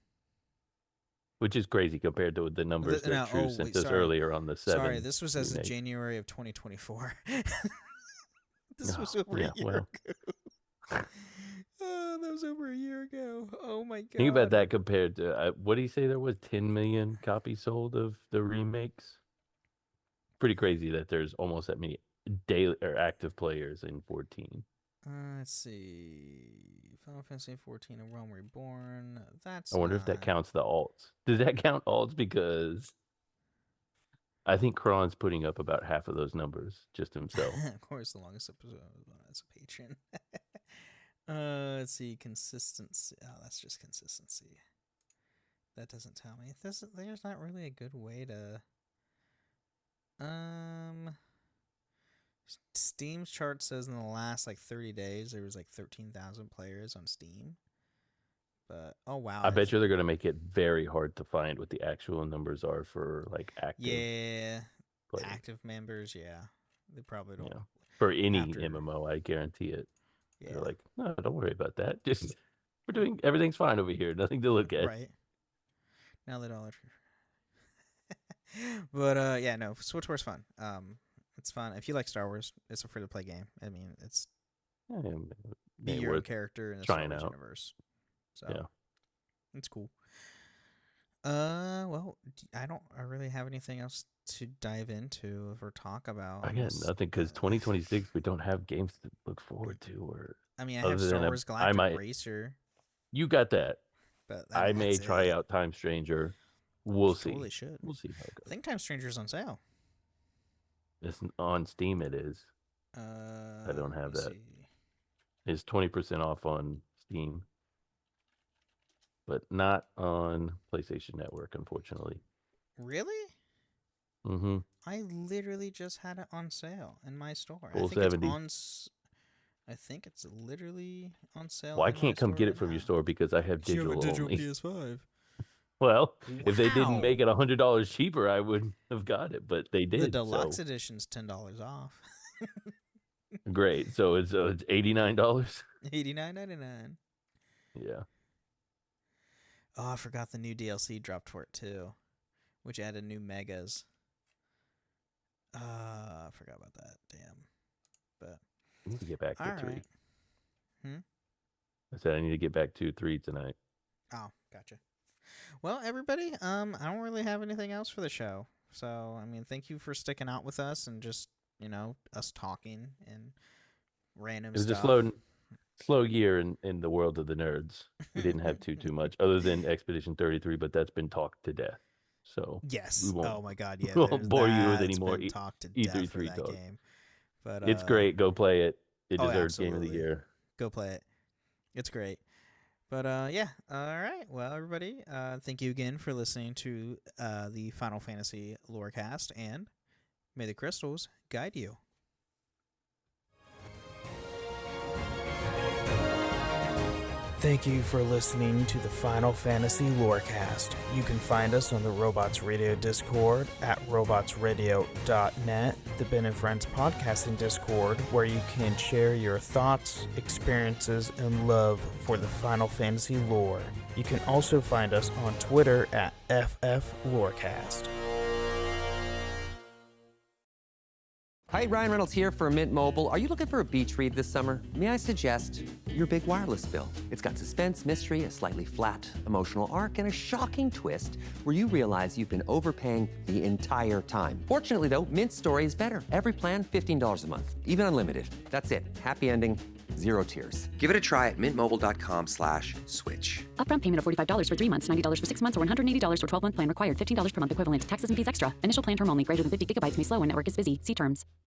Which is crazy compared to the numbers that Drew sent us earlier on the 7. Sorry, this was as of January of 2024. This was over a year ago. Oh, that was over a year ago. Oh my god. Think about that compared to, what do you say there was? 10 million copies sold of the remakes? Pretty crazy that there's almost that many daily or active players in 14. Let's see. Final Fantasy 14 and Realm Reborn. I wonder if that counts the alts. Does that count alts? Because I think Kron's putting up about half of those numbers just himself. Of course, the longest episode as a patron. Let's see. Consistency. Oh, that's just consistency. That doesn't tell me. There's not really a good way to... Steam's chart says in the last 30 days there was 13,000 players on Steam. But oh wow. I bet you they're gonna make it very hard to find what the actual numbers are for active. Yeah. players. Active members, yeah. They probably don't. Yeah. For any MMO, I guarantee it. Yeah. They're like, no, don't worry about that. Just everything's fine over here. Nothing to look at. Right. Now that all But yeah, no, Switch War's fun. It's fun. If you like Star Wars, it's a free to play game. I mean, it's be your own character in the Star Wars universe. So yeah, it's cool. Well, I really have anything else to dive into or talk about. I got nothing because 2026 we don't have games to look forward to. Or I mean, I have Star Wars Galactic Racer. You got that. But I may try out Time Stranger. We'll see. Totally should. We'll see how it goes. I think Time Stranger's on sale. It's on Steam. It is. I don't have that. See. It's 20% off on Steam, but not on PlayStation Network, unfortunately. Really? Mm-hmm. I literally just had it on sale in my store. Full I think 70. I think it's literally on sale. Well, I can't come get it from your store because I have digital you have a digital only. PS5. Well, if they didn't make it $100 cheaper, I would have got it, but they did. The deluxe edition's $10 off. Great. So it's $89. $89.99. Yeah. Oh, I forgot the new DLC dropped for it too, which added new megas. I forgot about that. Damn. But I need to get back to 3. Right. I said I need to get back to 3 tonight. Oh, gotcha. Well, everybody, I don't really have anything else for the show. So, I mean, thank you for sticking out with us and just, us talking and random stuff. It was a slow year in the world of the nerds. We didn't have too much other than Expedition 33, but that's been talked to death. So yes. Oh my God. Yeah. We won't bore you with any more talk to death E3 for that talk. game. But it's great. Go play it. It deserves absolutely. Game of the Year. Go play it. It's great. But yeah. All right. Well, everybody, thank you again for listening to the Final Fantasy Lorecast, and may the crystals guide you. Thank you for listening to the Final Fantasy Lorecast. You can find us on the Robots Radio Discord at robotsradio.net, the Ben and Friends podcasting Discord, where you can share your thoughts, experiences, and love for the Final Fantasy lore. You can also find us on Twitter at FFLorecast. Hi, Ryan Reynolds here for Mint Mobile. Are you looking for a beach read this summer? May I suggest your big wireless bill? It's got suspense, mystery, a slightly flat, emotional arc, and a shocking twist where you realize you've been overpaying the entire time. Fortunately, though, Mint's story is better. Every plan, $15 a month, even unlimited. That's it. Happy ending, 0 tears. Give it a try at mintmobile.com/switch. Upfront payment of $45 for 3 months, $90 for 6 months, or $180 for 12-month plan required. $15 per month equivalent. Taxes and fees extra. Initial plan term only. Greater than 50 gigabytes may slow when network is busy. See terms.